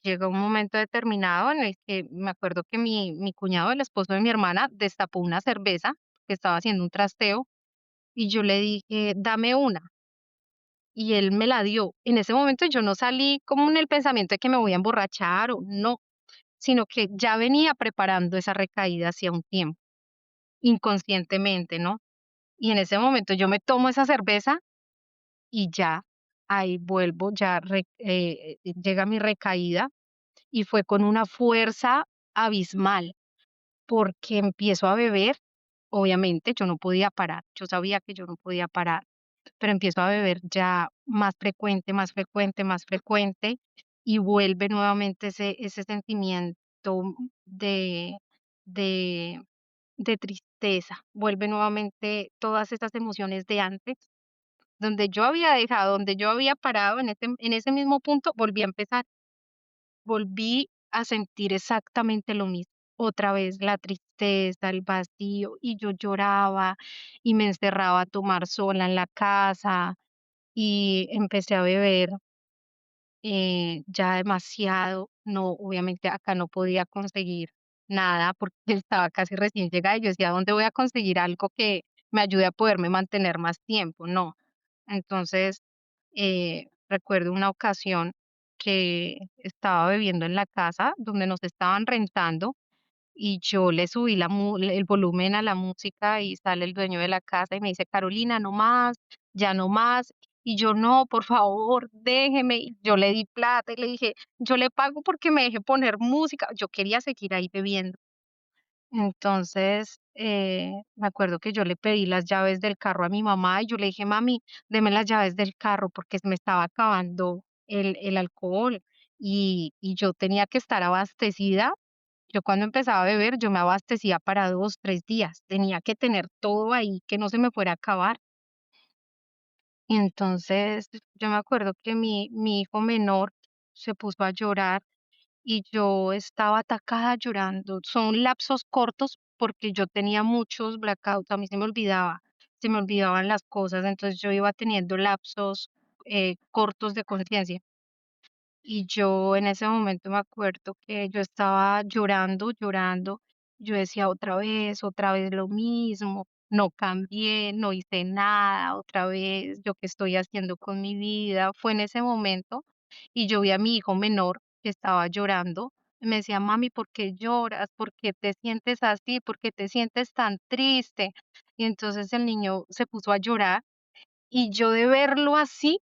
C: llegó un momento determinado en el que me acuerdo que mi cuñado, el esposo de mi hermana, destapó una cerveza, que estaba haciendo un trasteo, y yo le dije: "Dame una", y él me la dio. En ese momento yo no salí como en el pensamiento de que me voy a emborrachar o no, sino que ya venía preparando esa recaída hacía un tiempo. Inconscientemente, ¿no? Y en ese momento yo me tomo esa cerveza y ya, ahí vuelvo, llega mi recaída y fue con una fuerza abismal, porque empiezo a beber, obviamente yo no podía parar, yo sabía que yo no podía parar, pero empiezo a beber ya más frecuente, más frecuente, más frecuente y vuelve nuevamente ese sentimiento de, de de tristeza, vuelve nuevamente todas esas emociones de antes, donde yo había dejado, donde yo había parado en ese mismo punto, volví a empezar, volví a sentir exactamente lo mismo. Otra vez la tristeza, el vacío, y yo lloraba y me encerraba a tomar sola en la casa. y empecé a beber ya demasiado. No, obviamente acá no podía conseguir nada porque estaba casi recién llegada y yo decía, ¿dónde voy a conseguir algo que me ayude a poderme mantener más tiempo? No. Entonces, recuerdo una ocasión que estaba bebiendo en la casa donde nos estaban rentando y yo le subí el volumen a la música y sale el dueño de la casa y me dice, Carolina, no más, ya no más. Y yo, no, por favor, déjeme. Y yo le di plata y le dije, yo le pago porque me deje poner música. Yo quería seguir ahí bebiendo. Entonces, me acuerdo que yo le pedí las llaves del carro a mi mamá y yo le dije, mami, deme las llaves del carro porque se me estaba acabando el alcohol y yo tenía que estar abastecida. Yo cuando empezaba a beber, yo me abastecía para 2, 3 días. Tenía que tener todo ahí, que no se me fuera a acabar. Y entonces, yo me acuerdo que mi hijo menor se puso a llorar y yo estaba atacada llorando. Son lapsos cortos porque yo tenía muchos blackouts, a mí se me olvidaban las cosas, entonces yo iba teniendo lapsos, cortos de conciencia. Y yo en ese momento me acuerdo que yo estaba llorando, llorando. Yo decía otra vez lo mismo, no cambié, no hice nada, otra vez, yo qué estoy haciendo con mi vida. Fue en ese momento y yo vi a mi hijo menor que estaba llorando. Y me decía, mami, ¿por qué lloras? ¿Por qué te sientes así? ¿Por qué te sientes tan triste? Y entonces el niño se puso a llorar y yo de verlo así,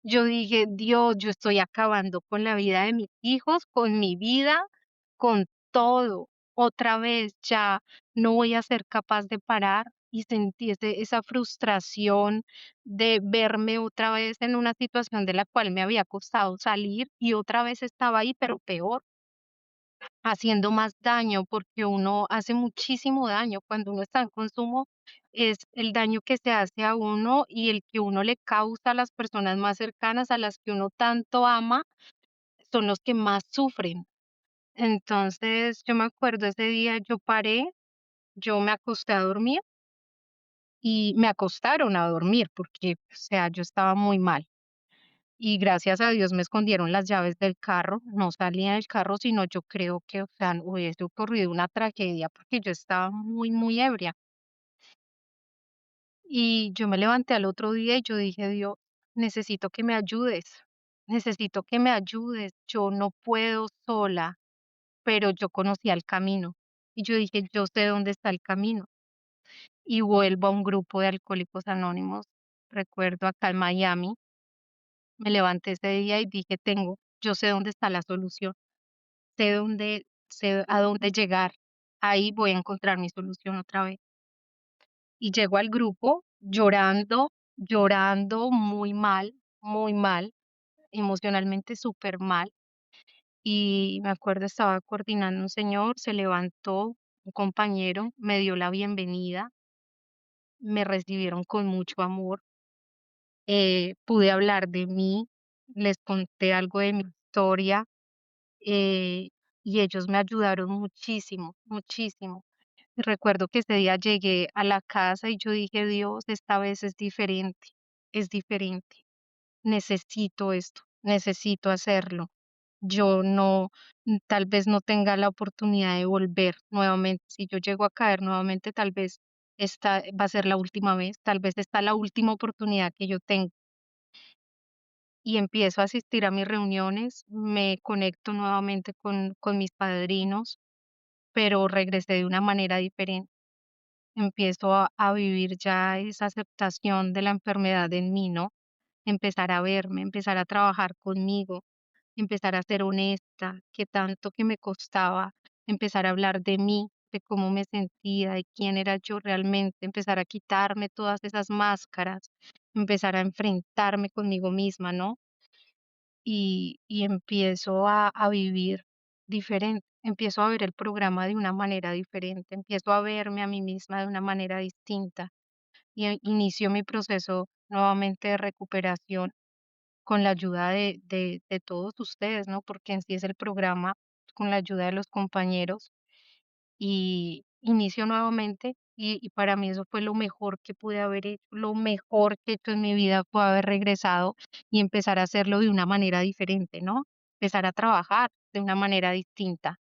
C: yo dije: "Dios, yo estoy acabando con la vida de mis hijos, con mi vida, con todo. Otra vez ya no voy a ser capaz de parar", y sentí esa frustración de verme otra vez en una situación de la cual me había costado salir, y otra vez estaba ahí, pero peor, haciendo más daño, porque uno hace muchísimo daño cuando uno está en consumo, es el daño que se hace a uno y el que uno le causa a las personas más cercanas, a las que uno tanto ama, son los que más sufren. Entonces, yo me acuerdo ese día, yo paré, yo me acosté a dormir y me acostaron a dormir porque, o sea, yo estaba muy mal. Y gracias a Dios me escondieron las llaves del carro, no salía del carro, sino yo creo que, o sea, hubiese ocurrido una tragedia porque yo estaba muy, muy ebria. Y yo me levanté al otro día y yo dije, Dios, necesito que me ayudes, yo no puedo sola, pero yo conocía el camino. Y yo dije, yo sé dónde está el camino. Y vuelvo a un grupo de Alcohólicos Anónimos, recuerdo acá en Miami, me levanté ese día y dije, yo sé dónde está la solución. Sé a dónde llegar. Ahí voy a encontrar mi solución otra vez. Y llego al grupo llorando, llorando muy mal, emocionalmente súper mal. Y me acuerdo, estaba coordinando un señor, se levantó, un compañero, me dio la bienvenida, me recibieron con mucho amor, pude hablar de mí, les conté algo de mi historia, eh, y ellos me ayudaron muchísimo, muchísimo. Recuerdo que ese día llegué a la casa y yo dije, Dios, esta vez es diferente, necesito esto, necesito hacerlo. Yo no, tal vez no tenga la oportunidad de volver nuevamente. Si yo llego a caer nuevamente, tal vez esta va a ser la última vez, tal vez esta es la última oportunidad que yo tengo. Y empiezo a asistir a mis reuniones, me conecto nuevamente con mis padrinos, pero regresé de una manera diferente. Empiezo a vivir ya esa aceptación de la enfermedad en mí, ¿no? Empezar a verme, empezar a trabajar conmigo, empezar a ser honesta, que tanto que me costaba empezar a hablar de mí, de cómo me sentía, de quién era yo realmente, empezar a quitarme todas esas máscaras, empezar a enfrentarme conmigo misma, ¿no? Y empiezo a vivir diferente, empiezo a ver el programa de una manera diferente, empiezo a verme a mí misma de una manera distinta y inicio mi proceso nuevamente de recuperación con la ayuda de todos ustedes, ¿no? Porque en sí es el programa con la ayuda de los compañeros y inicio nuevamente y para mí eso fue lo mejor que pude haber hecho, lo mejor que he hecho en mi vida fue haber regresado y empezar a hacerlo de una manera diferente, ¿no? Empezar a trabajar de una manera distinta.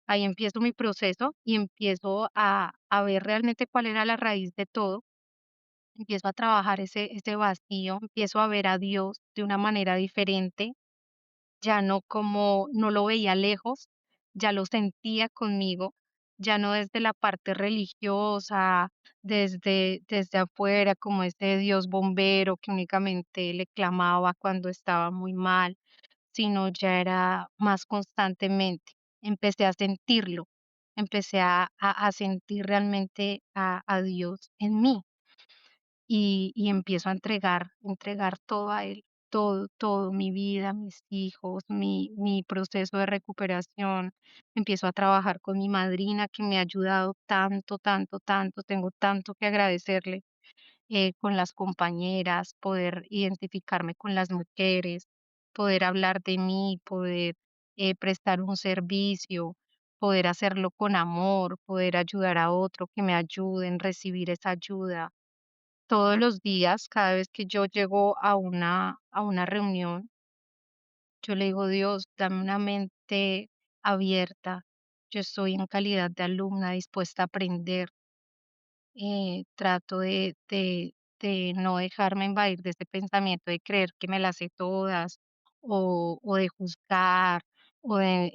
C: Ahí empiezo mi proceso y empiezo a ver realmente cuál era la raíz de todo. Empiezo a trabajar ese vacío, empiezo a ver a Dios de una manera diferente, ya no como no lo veía lejos, ya lo sentía conmigo, ya no desde la parte religiosa, desde afuera, como ese Dios bombero que únicamente le clamaba cuando estaba muy mal, sino ya era más constantemente. Empecé a sentirlo, empecé a sentir realmente a Dios en mí y empiezo a entregar todo a él, todo, todo, mi vida, mis hijos, mi proceso de recuperación. Empiezo a trabajar con mi madrina que me ha ayudado tanto, tanto, tanto, tengo tanto que agradecerle, con las compañeras, poder identificarme con las mujeres, poder hablar de mí, poder prestar un servicio, poder hacerlo con amor, poder ayudar a otro, que me ayuden, recibir esa ayuda todos los días, cada vez que yo llego a una reunión, yo le digo: "Dios, dame una mente abierta". Yo estoy en calidad de alumna dispuesta a aprender. Trato de no dejarme invadir de ese pensamiento de creer que me las sé todas, o de juzgar, o de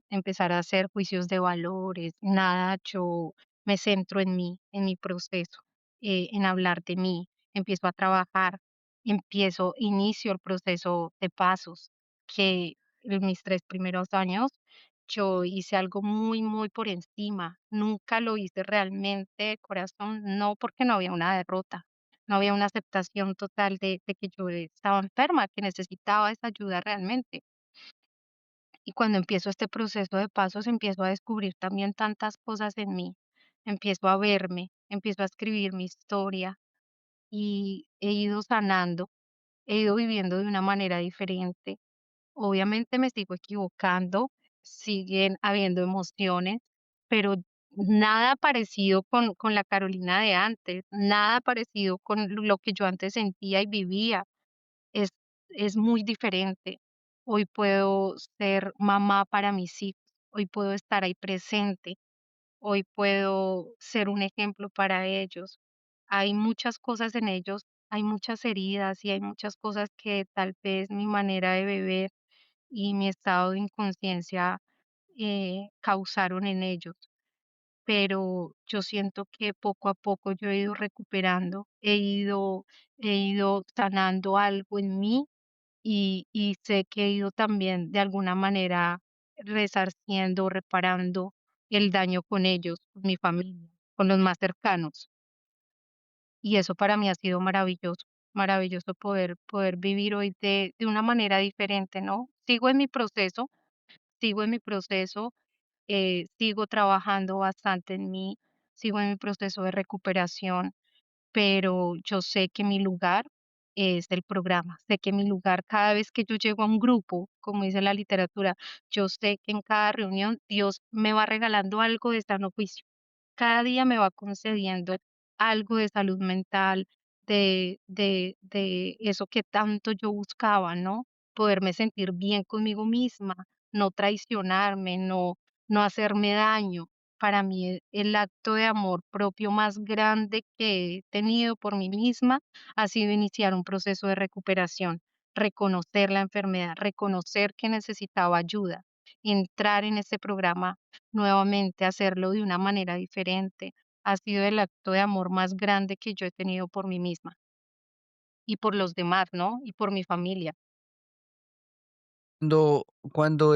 C: empezar a hacer juicios de valores. Nada, yo me centro en mí, en mi proceso, en hablar de mí. Empiezo a trabajar, inicio el proceso de pasos que en mis 3 primeros años yo hice algo muy, muy por encima. Nunca lo hice realmente de corazón, no porque no había una derrota, no había una aceptación total de que yo estaba enferma, que necesitaba esa ayuda realmente. Y cuando empiezo este proceso de pasos, empiezo a descubrir también tantas cosas en mí. Empiezo a verme, empiezo a escribir mi historia y he ido sanando, he ido viviendo de una manera diferente. Obviamente me sigo equivocando, siguen habiendo emociones, pero nada parecido con la Carolina de antes, nada parecido con lo que yo antes sentía y vivía. Es, es muy diferente. Hoy puedo ser mamá para mis hijos, hoy puedo estar ahí presente, hoy puedo ser un ejemplo para ellos. Hay muchas cosas en ellos, hay muchas heridas y hay muchas cosas que tal vez mi manera de beber y mi estado de inconsciencia causaron en ellos. Pero yo siento que poco a poco yo he ido recuperando, he ido sanando algo en mí y sé que he ido también de alguna manera resarciendo, reparando el daño con ellos, con mi familia, con los más cercanos. Y eso para mí ha sido maravilloso, maravilloso poder vivir hoy de una manera diferente, ¿no? Sigo en mi proceso, sigo trabajando bastante en mí, sigo en mi proceso de recuperación, pero yo sé que mi lugar es el programa, sé que mi lugar cada vez que yo llego a un grupo, como dice la literatura, yo sé que en cada reunión Dios me va regalando algo de sano juicio. Cada día me va concediendo algo de salud mental, de eso que tanto yo buscaba, ¿no? Poderme sentir bien conmigo misma, no traicionarme, no hacerme daño. Para mí, el acto de amor propio más grande que he tenido por mí misma ha sido iniciar un proceso de recuperación, reconocer la enfermedad, reconocer que necesitaba ayuda, entrar en ese programa nuevamente, hacerlo de una manera diferente. Ha sido el acto de amor más grande que yo he tenido por mí misma y por los demás, ¿no? Y por mi familia.
B: Cuando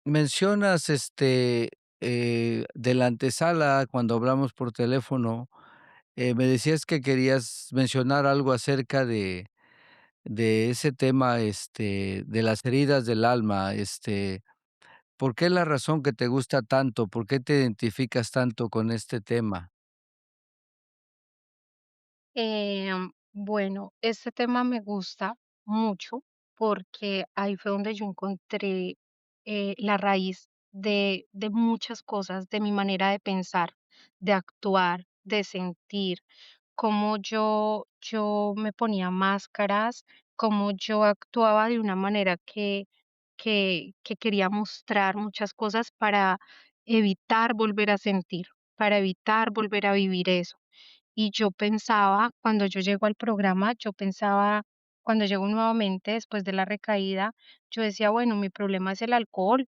B: mencionas, de la antesala, cuando hablamos por teléfono, me decías que querías mencionar algo acerca de ese tema, de las heridas del alma, ¿por qué es la razón que te gusta tanto? ¿Por qué te identificas tanto con este tema?
C: Bueno, este tema me gusta mucho porque ahí fue donde yo encontré la raíz de muchas cosas, de mi manera de pensar. de actuar, de sentir, cómo yo me ponía máscaras, cómo yo actuaba de una manera que quería mostrar muchas cosas para evitar volver a sentir, para evitar volver a vivir eso. Y yo pensaba, cuando yo llego al programa, yo pensaba, cuando llego nuevamente después de la recaída, yo decía, bueno, mi problema es el alcohol,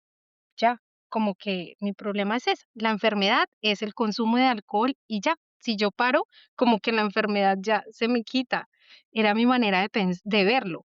C: ya, como que mi problema es ese, la enfermedad es el consumo de alcohol y ya, si yo paro, como que la enfermedad ya se me quita. Era mi manera de verlo.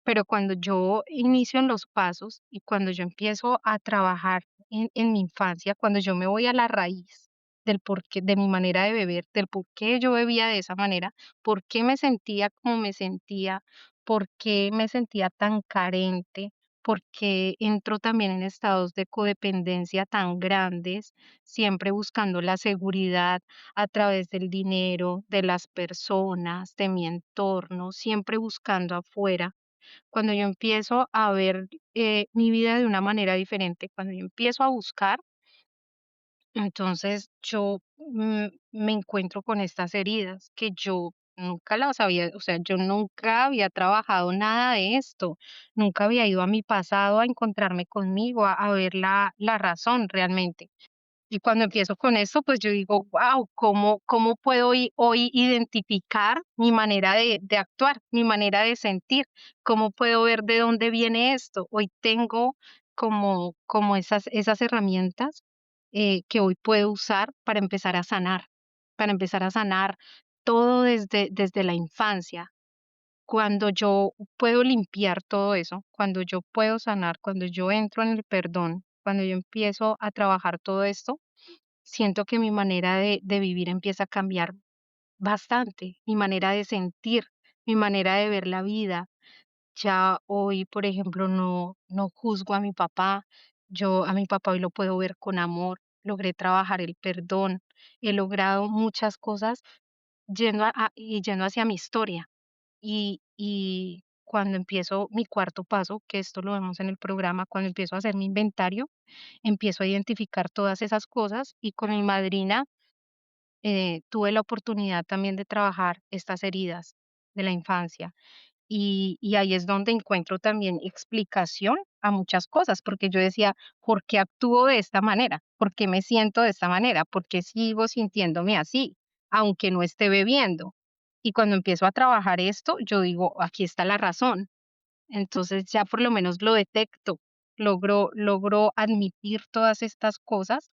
C: Pero cuando yo inicio en los pasos y cuando yo empiezo a trabajar en mi infancia, cuando yo me voy a la raíz del porqué, de mi manera de beber, del por qué yo bebía de esa manera, por qué me sentía como me sentía, por qué me sentía tan carente, por qué entro también en estados de codependencia tan grandes, siempre buscando la seguridad a través del dinero, de las personas, de mi entorno, siempre buscando afuera. Cuando yo empiezo a ver mi vida de una manera diferente, cuando yo empiezo a buscar, entonces yo me encuentro con estas heridas que yo nunca las había, o sea, yo nunca había trabajado nada de esto, nunca había ido a mi pasado a encontrarme conmigo, a ver la razón realmente. Y cuando empiezo con esto, pues yo digo, wow, ¿cómo puedo hoy identificar mi manera de actuar, mi manera de sentir? ¿Cómo puedo ver de dónde viene esto? Hoy tengo como esas herramientas que hoy puedo usar para empezar a sanar todo desde la infancia. Cuando yo puedo limpiar todo eso, cuando yo puedo sanar, cuando yo entro en el perdón, cuando yo empiezo a trabajar todo esto, siento que mi manera de vivir empieza a cambiar bastante, mi manera de sentir, mi manera de ver la vida. Ya hoy, por ejemplo, no juzgo a mi papá, yo a mi papá hoy lo puedo ver con amor, logré trabajar el perdón, he logrado muchas cosas yendo hacia mi historia. Y cuando empiezo mi cuarto paso, que esto lo vemos en el programa, cuando empiezo a hacer mi inventario, empiezo a identificar todas esas cosas y con mi madrina tuve la oportunidad también de trabajar estas heridas de la infancia. Y ahí es donde encuentro también explicación a muchas cosas, porque yo decía, ¿por qué actúo de esta manera? ¿Por qué me siento de esta manera? ¿Por qué sigo sintiéndome así, aunque no esté bebiendo? Y cuando empiezo a trabajar esto, yo digo, aquí está la razón. Entonces ya por lo menos lo detecto, logro admitir todas estas cosas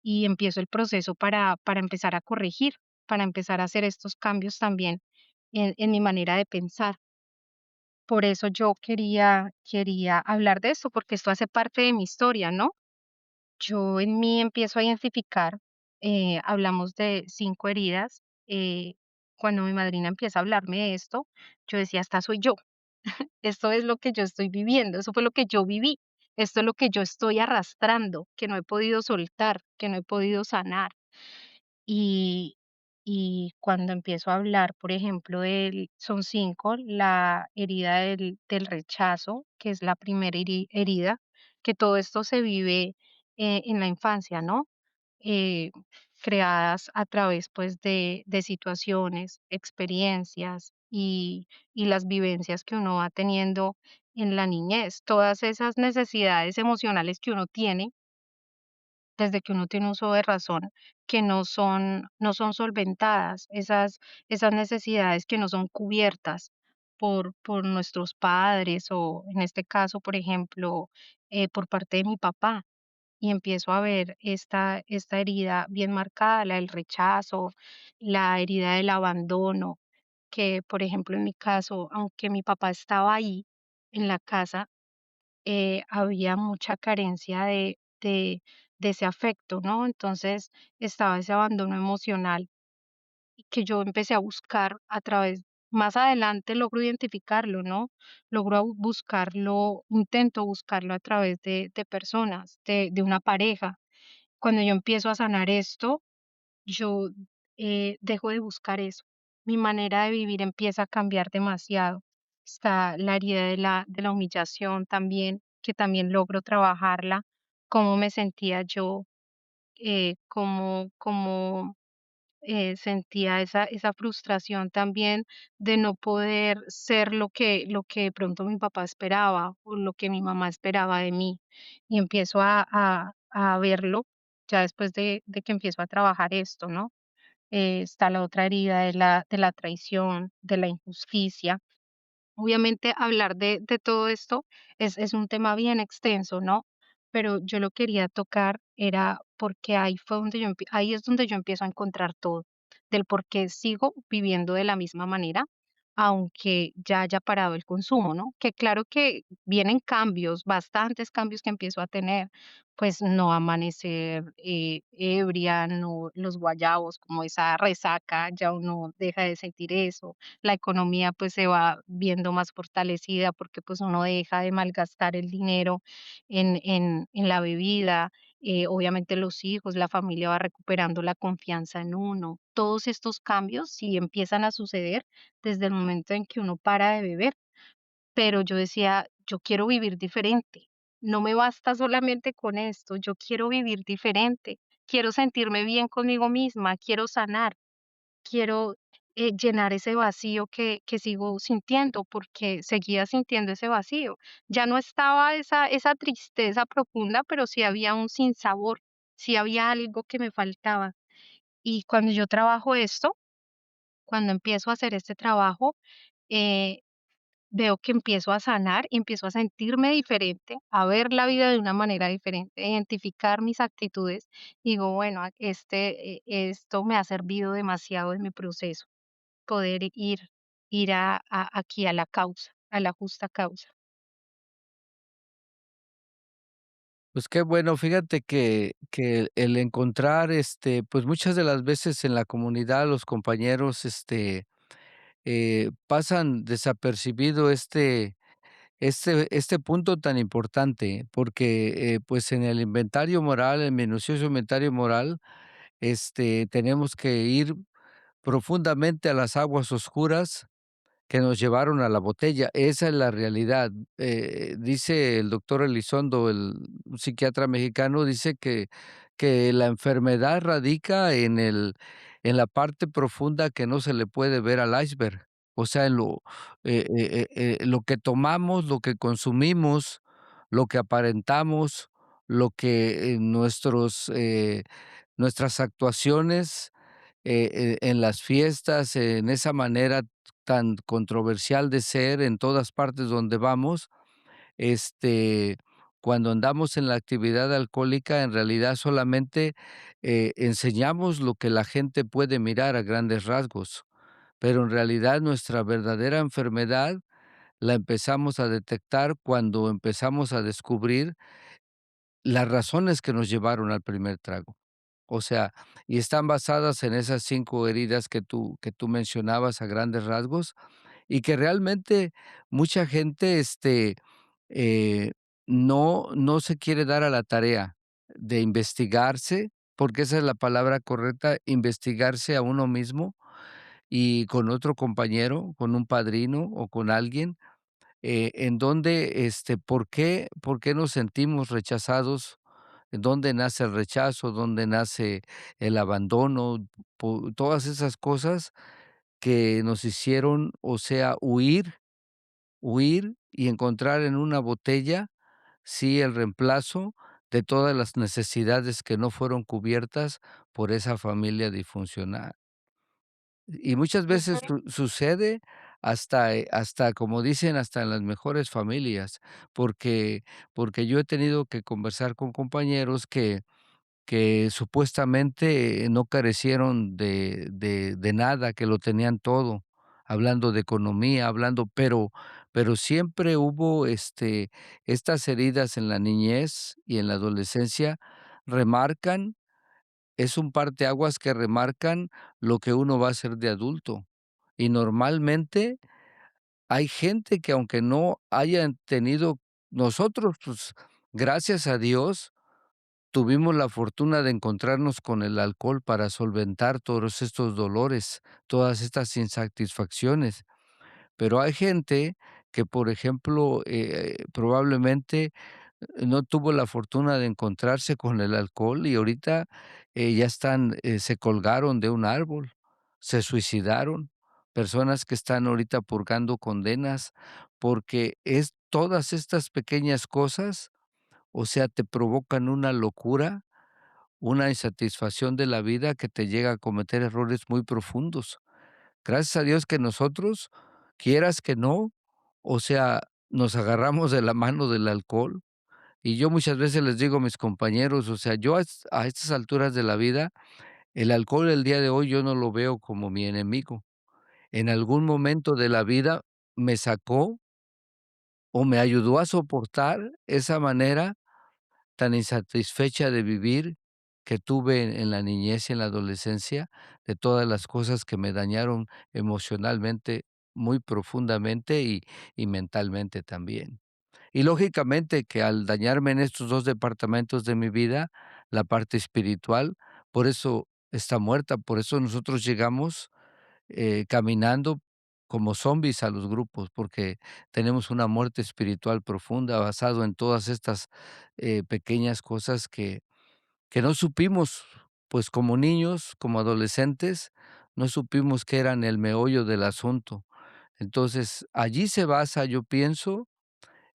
C: y empiezo el proceso para empezar a corregir, para empezar a hacer estos cambios también en mi manera de pensar. Por eso yo quería hablar de esto, porque esto hace parte de mi historia, ¿no? Yo en mí empiezo a identificar, hablamos de 5 heridas. Cuando mi madrina empieza a hablarme de esto, yo decía, esta soy yo, esto es lo que yo estoy viviendo, eso fue lo que yo viví, esto es lo que yo estoy arrastrando, que no he podido soltar, que no he podido sanar. Y, y cuando empiezo a hablar, por ejemplo, son 5, la herida del rechazo, que es la primera herida, que todo esto se vive en la infancia, ¿no? Eh, Creadas a través pues de situaciones, experiencias y las vivencias que uno va teniendo en la niñez, todas esas necesidades emocionales que uno tiene desde que uno tiene uso de razón, que no son solventadas, esas necesidades que no son cubiertas por nuestros padres o en este caso, por ejemplo, por parte de mi papá. Y empiezo a ver esta herida bien marcada, la del rechazo, la herida del abandono, que por ejemplo en mi caso, aunque mi papá estaba ahí en la casa, había mucha carencia de ese afecto, ¿no? Entonces estaba ese abandono emocional y que yo empecé a buscar a través, más adelante logro identificarlo, ¿no? Logro buscarlo, intento buscarlo a través de personas, de una pareja. Cuando yo empiezo a sanar esto, yo dejo de buscar eso. Mi manera de vivir empieza a cambiar demasiado. Está la herida de la humillación también, que también logro trabajarla, cómo me sentía yo sentía esa frustración también de no poder ser lo que de pronto mi papá esperaba o lo que mi mamá esperaba de mí. Y empiezo a verlo ya después de que empiezo a trabajar esto, ¿no? Está la otra herida de la traición, de la injusticia. Obviamente hablar de todo esto es un tema bien extenso, ¿no? Pero yo lo quería tocar era porque ahí es donde yo empiezo a encontrar todo, del por qué sigo viviendo de la misma manera, aunque ya haya parado el consumo, ¿no? Que claro que vienen cambios, bastantes cambios que empiezo a tener, pues no amanecer ebria, no los guayabos, como esa resaca, ya uno deja de sentir eso, la economía pues se va viendo más fortalecida porque pues uno deja de malgastar el dinero en la bebida, obviamente los hijos, la familia va recuperando la confianza en uno. Todos estos cambios sí empiezan a suceder desde el momento en que uno para de beber, pero yo decía, yo quiero vivir diferente. No me basta solamente con esto, yo quiero vivir diferente, quiero sentirme bien conmigo misma, quiero sanar, quiero llenar ese vacío que sigo sintiendo, porque seguía sintiendo ese vacío. Ya no estaba esa tristeza profunda, pero sí había un sinsabor, sí había algo que me faltaba. Y cuando yo trabajo esto, cuando empiezo a hacer este trabajo, eh, veo que empiezo a sanar y empiezo a sentirme diferente, a ver la vida de una manera diferente, a identificar mis actitudes. Digo, bueno, esto me ha servido demasiado en mi proceso poder ir aquí a la causa, a la justa causa.
B: Pues qué bueno, fíjate que el encontrar, pues muchas de las veces en la comunidad los compañeros, pasan desapercibido este punto tan importante, porque, pues, en el inventario moral, el minucioso inventario moral, tenemos que ir profundamente a las aguas oscuras que nos llevaron a la botella. Esa es la realidad. Dice el doctor Elizondo, un psiquiatra mexicano, dice que la enfermedad radica en la parte profunda que no se le puede ver al iceberg. O sea, en lo que tomamos, lo que consumimos, lo que aparentamos, lo que nuestras actuaciones en las fiestas, en esa manera tan controversial de ser en todas partes donde vamos, este, cuando andamos en la actividad alcohólica, en realidad solamente enseñamos lo que la gente puede mirar a grandes rasgos, pero en realidad nuestra verdadera enfermedad la empezamos a detectar cuando empezamos a descubrir las razones que nos llevaron al primer trago. O sea, y están basadas en esas 5 heridas que tú mencionabas a grandes rasgos, y que realmente mucha gente, eh, no se quiere dar a la tarea de investigarse, porque esa es la palabra correcta, investigarse a uno mismo y con otro compañero, con un padrino o con alguien, en donde, ¿por qué nos sentimos rechazados? ¿Dónde nace el rechazo? ¿Dónde nace el abandono? Todas esas cosas que nos hicieron, o sea, huir y encontrar en una botella, sí, el reemplazo de todas las necesidades que no fueron cubiertas por esa familia disfuncional. Y muchas veces
C: Ujú.
B: sucede hasta, como dicen, hasta en las mejores familias, porque porque yo he tenido que conversar con compañeros que supuestamente no carecieron de nada, que lo tenían todo, hablando de economía, pero siempre hubo, estas heridas en la niñez y en la adolescencia remarcan es un parteaguas que remarcan lo que uno va a ser de adulto. Y normalmente hay gente que aunque no hayan tenido nosotros, pues, gracias a Dios, tuvimos la fortuna de encontrarnos con el alcohol para solventar todos estos dolores, todas estas insatisfacciones. Pero hay gente que, por ejemplo, probablemente no tuvo la fortuna de encontrarse con el alcohol y ahorita, ya están, se colgaron de un árbol, se suicidaron, personas que están ahorita purgando condenas, porque es todas estas pequeñas cosas, o sea, te provocan una locura, una insatisfacción de la vida que te llega a cometer errores muy profundos. Gracias a Dios que nosotros, quieras que no, o sea, nos agarramos de la mano del alcohol. Y yo muchas veces les digo a mis compañeros, o sea, yo a estas alturas de la vida, el alcohol el día de hoy yo no lo veo como mi enemigo. En algún momento de la vida me sacó o me ayudó a soportar esa manera tan insatisfecha de vivir que tuve en la niñez y en la adolescencia, de todas las cosas que me dañaron emocionalmente muy profundamente y mentalmente también. Y lógicamente que al dañarme en estos 2 departamentos de mi vida, la parte espiritual, por eso está muerta, por eso nosotros llegamos, caminando como zombis a los grupos, porque tenemos una muerte espiritual profunda basado en todas estas, pequeñas cosas que no supimos, pues, como niños, como adolescentes, no supimos que eran el meollo del asunto. Entonces, allí se basa, yo pienso,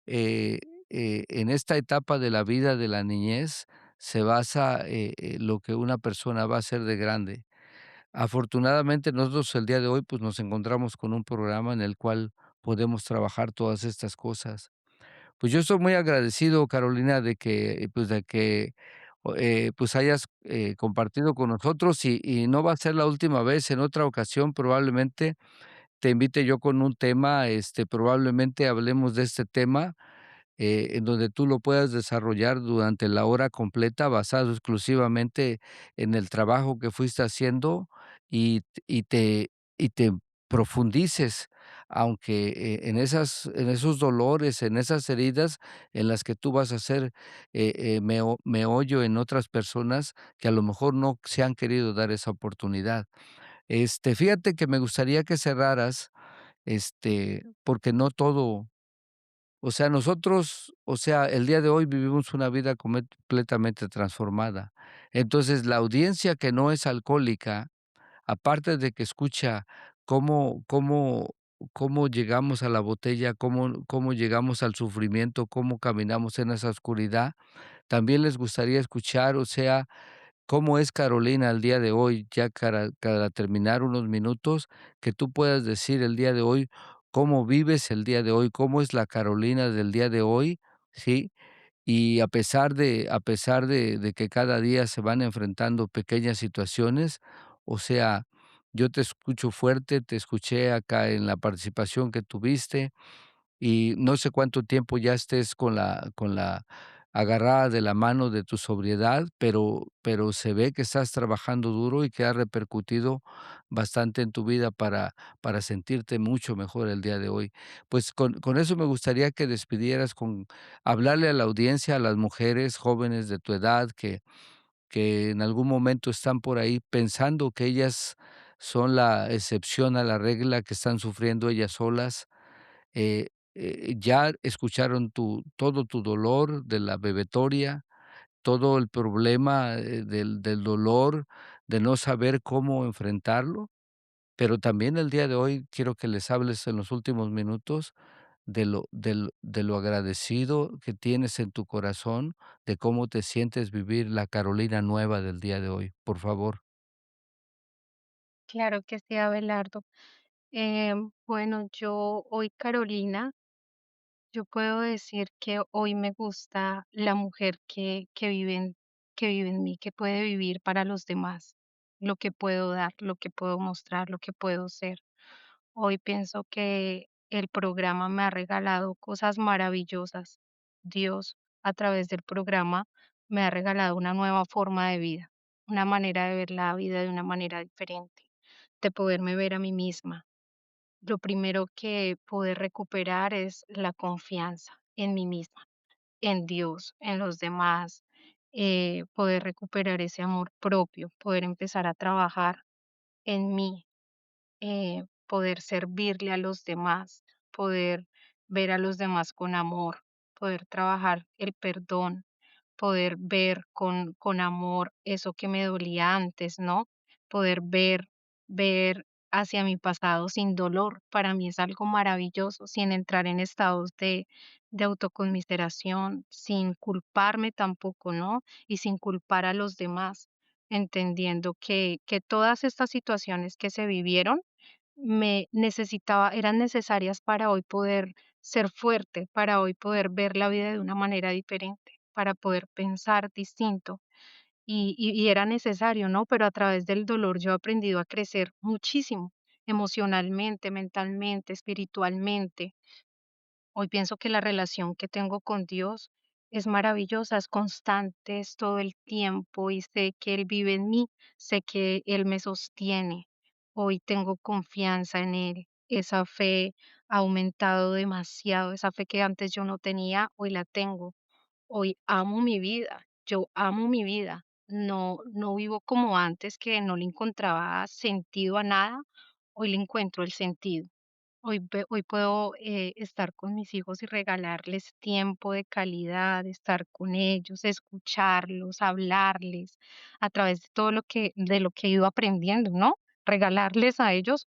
B: eh, en esta etapa de la vida de la niñez se basa, lo que una persona va a ser de grande. Afortunadamente, nosotros el día de hoy, pues, nos encontramos con un programa en el cual podemos trabajar todas estas cosas. Pues, yo estoy muy agradecido, Carolina, de que pues, hayas, compartido con nosotros y no va a ser la última vez. En otra ocasión, probablemente, te invite yo con un tema, probablemente hablemos de este tema, en donde tú lo puedas desarrollar durante la hora completa, basado exclusivamente en el trabajo que fuiste haciendo y te profundices, aunque, en esos dolores, en esas heridas en las que tú vas a hacer, meollo en otras personas que a lo mejor no se han querido dar esa oportunidad. Fíjate que me gustaría que cerraras, porque no todo, o sea, nosotros, o sea, el día de hoy vivimos una vida completamente transformada. Entonces, la audiencia que no es alcohólica, aparte de que escucha cómo llegamos a la botella, cómo llegamos al sufrimiento, cómo caminamos en esa oscuridad, también les gustaría escuchar, o sea, ¿cómo es Carolina el día de hoy? Ya para terminar unos minutos, que tú puedas decir el día de hoy, cómo vives el día de hoy, cómo es la Carolina del día de hoy, ¿sí? Y a pesar de que cada día se van enfrentando pequeñas situaciones, o sea, yo te escucho fuerte, te escuché acá en la participación que tuviste, y no sé cuánto tiempo ya estés con la agarrada de la mano de tu sobriedad, pero se ve que estás trabajando duro y que ha repercutido bastante en tu vida para sentirte mucho mejor el día de hoy. Pues con eso me gustaría que despidieras con hablarle a la audiencia, a las mujeres jóvenes de tu edad que en algún momento están por ahí pensando que ellas son la excepción a la regla, que están sufriendo ellas solas, ya escucharon todo tu dolor de la bebetoria, todo el problema, del dolor, de no saber cómo enfrentarlo, pero también el día de hoy quiero que les hables en los últimos minutos de lo agradecido que tienes en tu corazón, de cómo te sientes vivir la Carolina nueva del día de hoy, por favor.
C: Claro que sí, Abelardo. Bueno, yo hoy, Carolina, yo puedo decir que hoy me gusta la mujer que vive en mí, que puede vivir para los demás, lo que puedo dar, lo que puedo mostrar, lo que puedo ser. Hoy pienso que el programa me ha regalado cosas maravillosas. Dios, a través del programa, me ha regalado una nueva forma de vida, una manera de ver la vida de una manera diferente, de poderme ver a mí misma. Lo primero que poder recuperar es la confianza en mí misma, en Dios, en los demás, poder recuperar ese amor propio, poder empezar a trabajar en mí, poder servirle a los demás, poder ver a los demás con amor, poder trabajar el perdón, poder ver con amor eso que me dolía antes, ¿no? Poder ver hacia mi pasado sin dolor, para mí es algo maravilloso, sin entrar en estados de autoconmiseración, sin culparme tampoco, ¿no? Y sin culpar a los demás, entendiendo que todas estas situaciones que se vivieron eran necesarias para hoy poder ser fuerte, para hoy poder ver la vida de una manera diferente, para poder pensar distinto. Y era necesario, ¿no? Pero a través del dolor yo he aprendido a crecer muchísimo, emocionalmente, mentalmente, espiritualmente. Hoy pienso que la relación que tengo con Dios es maravillosa, es constante, es todo el tiempo y sé que Él vive en mí, sé que Él me sostiene. Hoy tengo confianza en Él. Esa fe ha aumentado demasiado, esa fe que antes yo no tenía, hoy la tengo. Hoy amo mi vida, yo amo mi vida. No, no vivo como antes que no le encontraba sentido a nada, hoy le encuentro el sentido. Hoy puedo estar con mis hijos y regalarles tiempo de calidad, estar con ellos, escucharlos, hablarles a través de todo de lo que he ido aprendiendo, ¿no? Regalarles a ellos,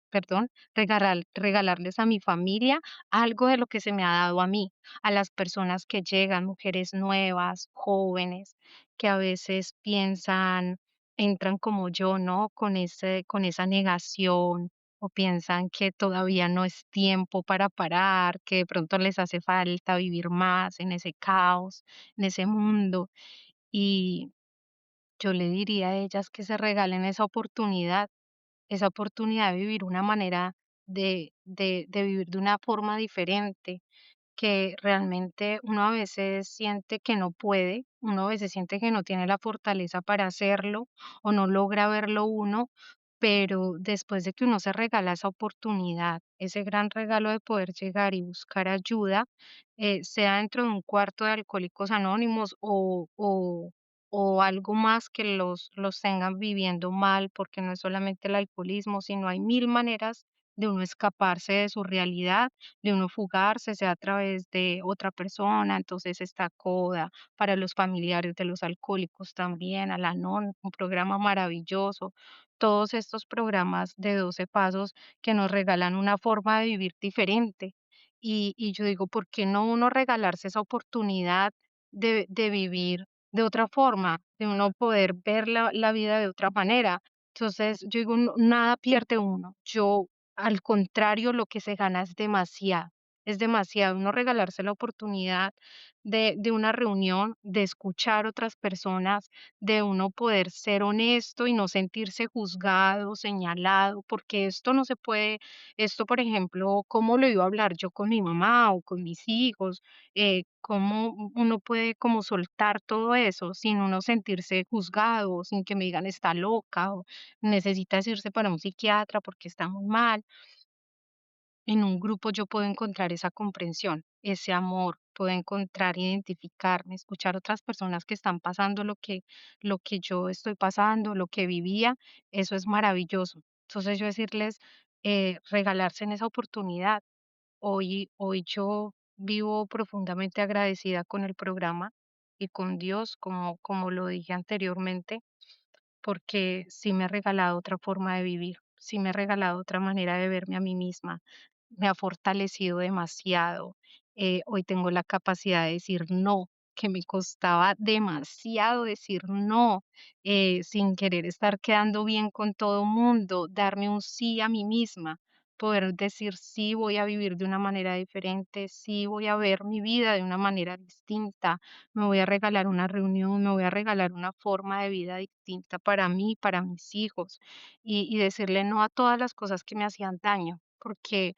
C: perdón, regalarles a mi familia algo de lo que se me ha dado a mí, a las personas que llegan, mujeres nuevas, jóvenes, que a veces piensan, entran como yo, ¿no? Con esa negación o piensan que todavía no es tiempo para parar, que de pronto les hace falta vivir más en ese caos, en ese mundo. Y yo le diría a ellas que se regalen esa oportunidad de vivir una manera de vivir de una forma diferente, que realmente uno a veces siente que no puede, uno a veces siente que no tiene la fortaleza para hacerlo o no logra verlo uno, pero después de que uno se regala esa oportunidad, ese gran regalo de poder llegar y buscar ayuda, sea dentro de un cuarto de Alcohólicos Anónimos o algo más que los tengan viviendo mal, porque no es solamente el alcoholismo, sino hay mil maneras de uno escaparse de su realidad, de uno fugarse, sea a través de otra persona, entonces está CODA, para los familiares de los alcohólicos también, Al-Anon, un programa maravilloso, todos estos programas de 12 pasos que nos regalan una forma de vivir diferente. Y yo digo, ¿por qué no uno regalarse esa oportunidad de vivir de otra forma, de uno poder ver la vida de otra manera? Entonces, yo digo, nada pierde uno. Yo al contrario, lo que se gana es demasiado. Uno regalarse la oportunidad de una reunión, de escuchar otras personas, de uno poder ser honesto y no sentirse juzgado, señalado, porque esto no se puede, esto, por ejemplo, ¿cómo lo iba a hablar yo con mi mamá o con mis hijos? ¿Cómo uno puede como soltar todo eso sin uno sentirse juzgado, sin que me digan está loca o necesitas irse para un psiquiatra porque está muy mal? En un grupo yo puedo encontrar esa comprensión, ese amor, puedo encontrar, identificarme, escuchar otras personas que están pasando lo que yo estoy pasando, lo que vivía, eso es maravilloso. Entonces yo decirles, regalarse en esa oportunidad. Hoy yo vivo profundamente agradecida con el programa y con Dios, como lo dije anteriormente, porque sí me ha regalado otra forma de vivir, sí me ha regalado otra manera de verme a mí misma, me ha fortalecido demasiado. Hoy tengo la capacidad de decir no, que me costaba demasiado decir no, sin querer estar quedando bien con todo mundo, darme un sí a mí misma, poder decir sí, voy a vivir de una manera diferente, sí, voy a ver mi vida de una manera distinta, me voy a regalar una reunión, me voy a regalar una forma de vida distinta para mí, para mis hijos, y decirle no a todas las cosas que me hacían daño, porque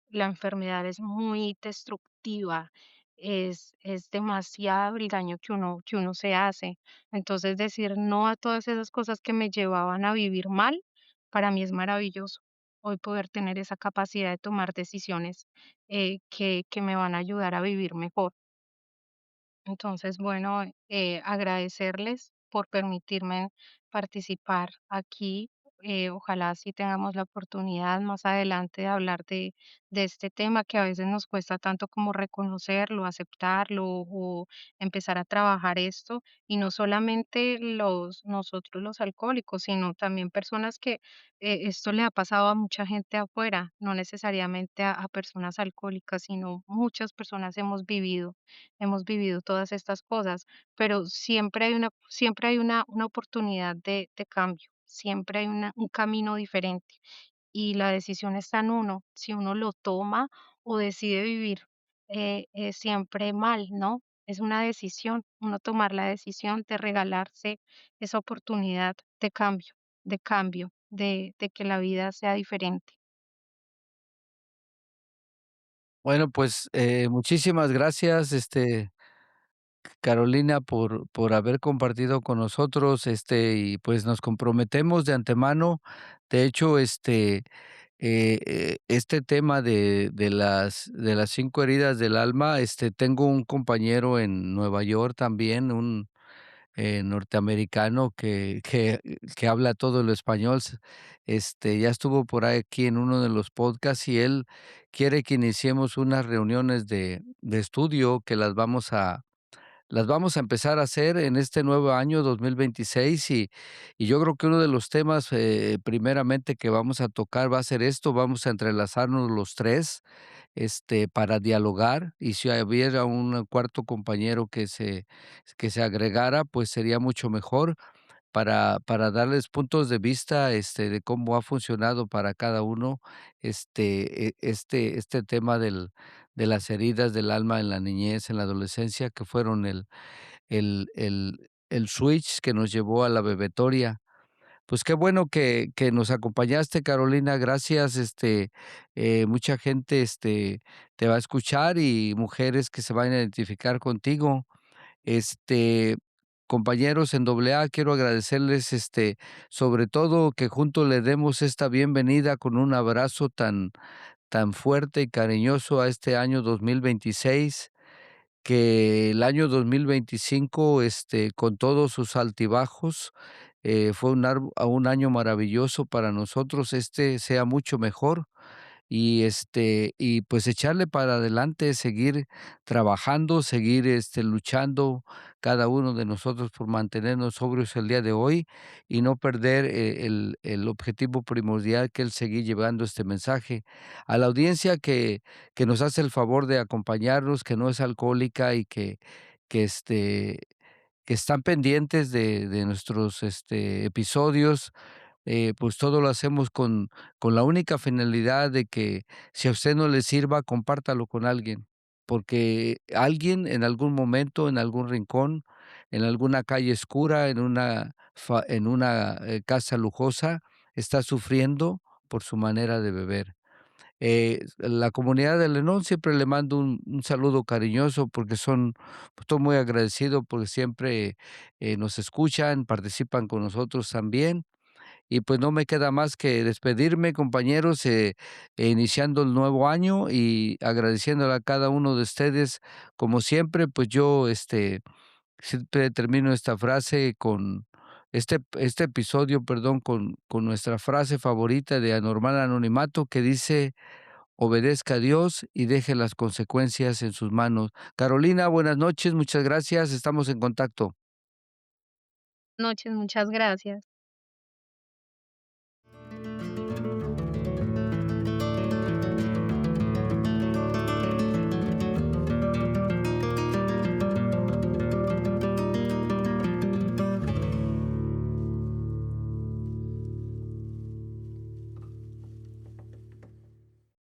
C: la enfermedad es muy destructiva, es demasiado el daño que uno se hace. Entonces, decir no a todas esas cosas que me llevaban a vivir mal, para mí es maravilloso. Hoy poder tener esa capacidad de tomar decisiones que me van a ayudar a vivir mejor. Entonces, bueno, agradecerles por permitirme participar aquí. Ojalá sí tengamos la oportunidad más adelante de hablar de este tema que a veces nos cuesta tanto como reconocerlo, aceptarlo o empezar a trabajar esto. Y no solamente nosotros los alcohólicos, sino también personas que esto le ha pasado a mucha gente afuera, no necesariamente a personas alcohólicas, sino muchas personas hemos vivido todas estas cosas, pero siempre hay una oportunidad de cambio, siempre hay un camino diferente y la decisión está en uno, si uno lo toma o decide vivir siempre mal, ¿no? Es una decisión, uno tomar la decisión de regalarse esa oportunidad de cambio, de que la vida sea diferente.
B: Bueno, pues, muchísimas gracias, Carolina, por haber compartido con nosotros, y pues nos comprometemos de antemano. De hecho, este tema de las 5 heridas del alma, tengo un compañero en Nueva York también, un norteamericano que habla todo el español. Ya estuvo por ahí aquí en uno de los podcasts y él quiere que iniciemos unas reuniones de estudio que las vamos a empezar a hacer en este nuevo año 2026 y yo creo que uno de los temas, primeramente, que vamos a tocar va a ser esto, vamos a entrelazarnos los 3 para dialogar, y si hubiera un cuarto compañero que se agregara, pues sería mucho mejor para darles puntos de vista, de cómo ha funcionado para cada uno, este tema de las heridas del alma en la niñez, en la adolescencia, que fueron el switch que nos llevó a la bebetoria. Pues qué bueno que nos acompañaste, Carolina, gracias. Mucha gente, te va a escuchar y mujeres que se van a identificar contigo. Este, Compañeros en doble A, quiero agradecerles, sobre todo que juntos le demos esta bienvenida con un abrazo tan fuerte y cariñoso a este año 2026, que el año 2025, con todos sus altibajos, fue un año maravilloso para nosotros, sea mucho mejor y pues echarle para adelante, seguir trabajando, seguir, luchando cada uno de nosotros por mantenernos sobrios el día de hoy y no perder, el objetivo primordial, que es seguir llevando este mensaje. A la audiencia que nos hace el favor de acompañarnos, que no es alcohólica y que, que están pendientes de nuestros, episodios, pues todo lo hacemos con la única finalidad de que si a usted no le sirva, compártalo con alguien, porque alguien en algún momento, en algún rincón, en alguna calle oscura, en una casa lujosa, está sufriendo por su manera de beber. La comunidad de Lenón siempre le mando un saludo cariñoso porque estoy muy agradecido porque siempre nos escuchan, participan con nosotros también y pues no me queda más que despedirme, compañeros, iniciando el nuevo año y agradeciéndole a cada uno de ustedes. Como siempre, pues yo siempre termino esta frase con este episodio, perdón, con nuestra frase favorita de Anormal Anonimato que dice: obedezca a Dios y deje las consecuencias en sus manos. Carolina, buenas noches, muchas gracias, estamos en contacto.
C: Noches, muchas gracias.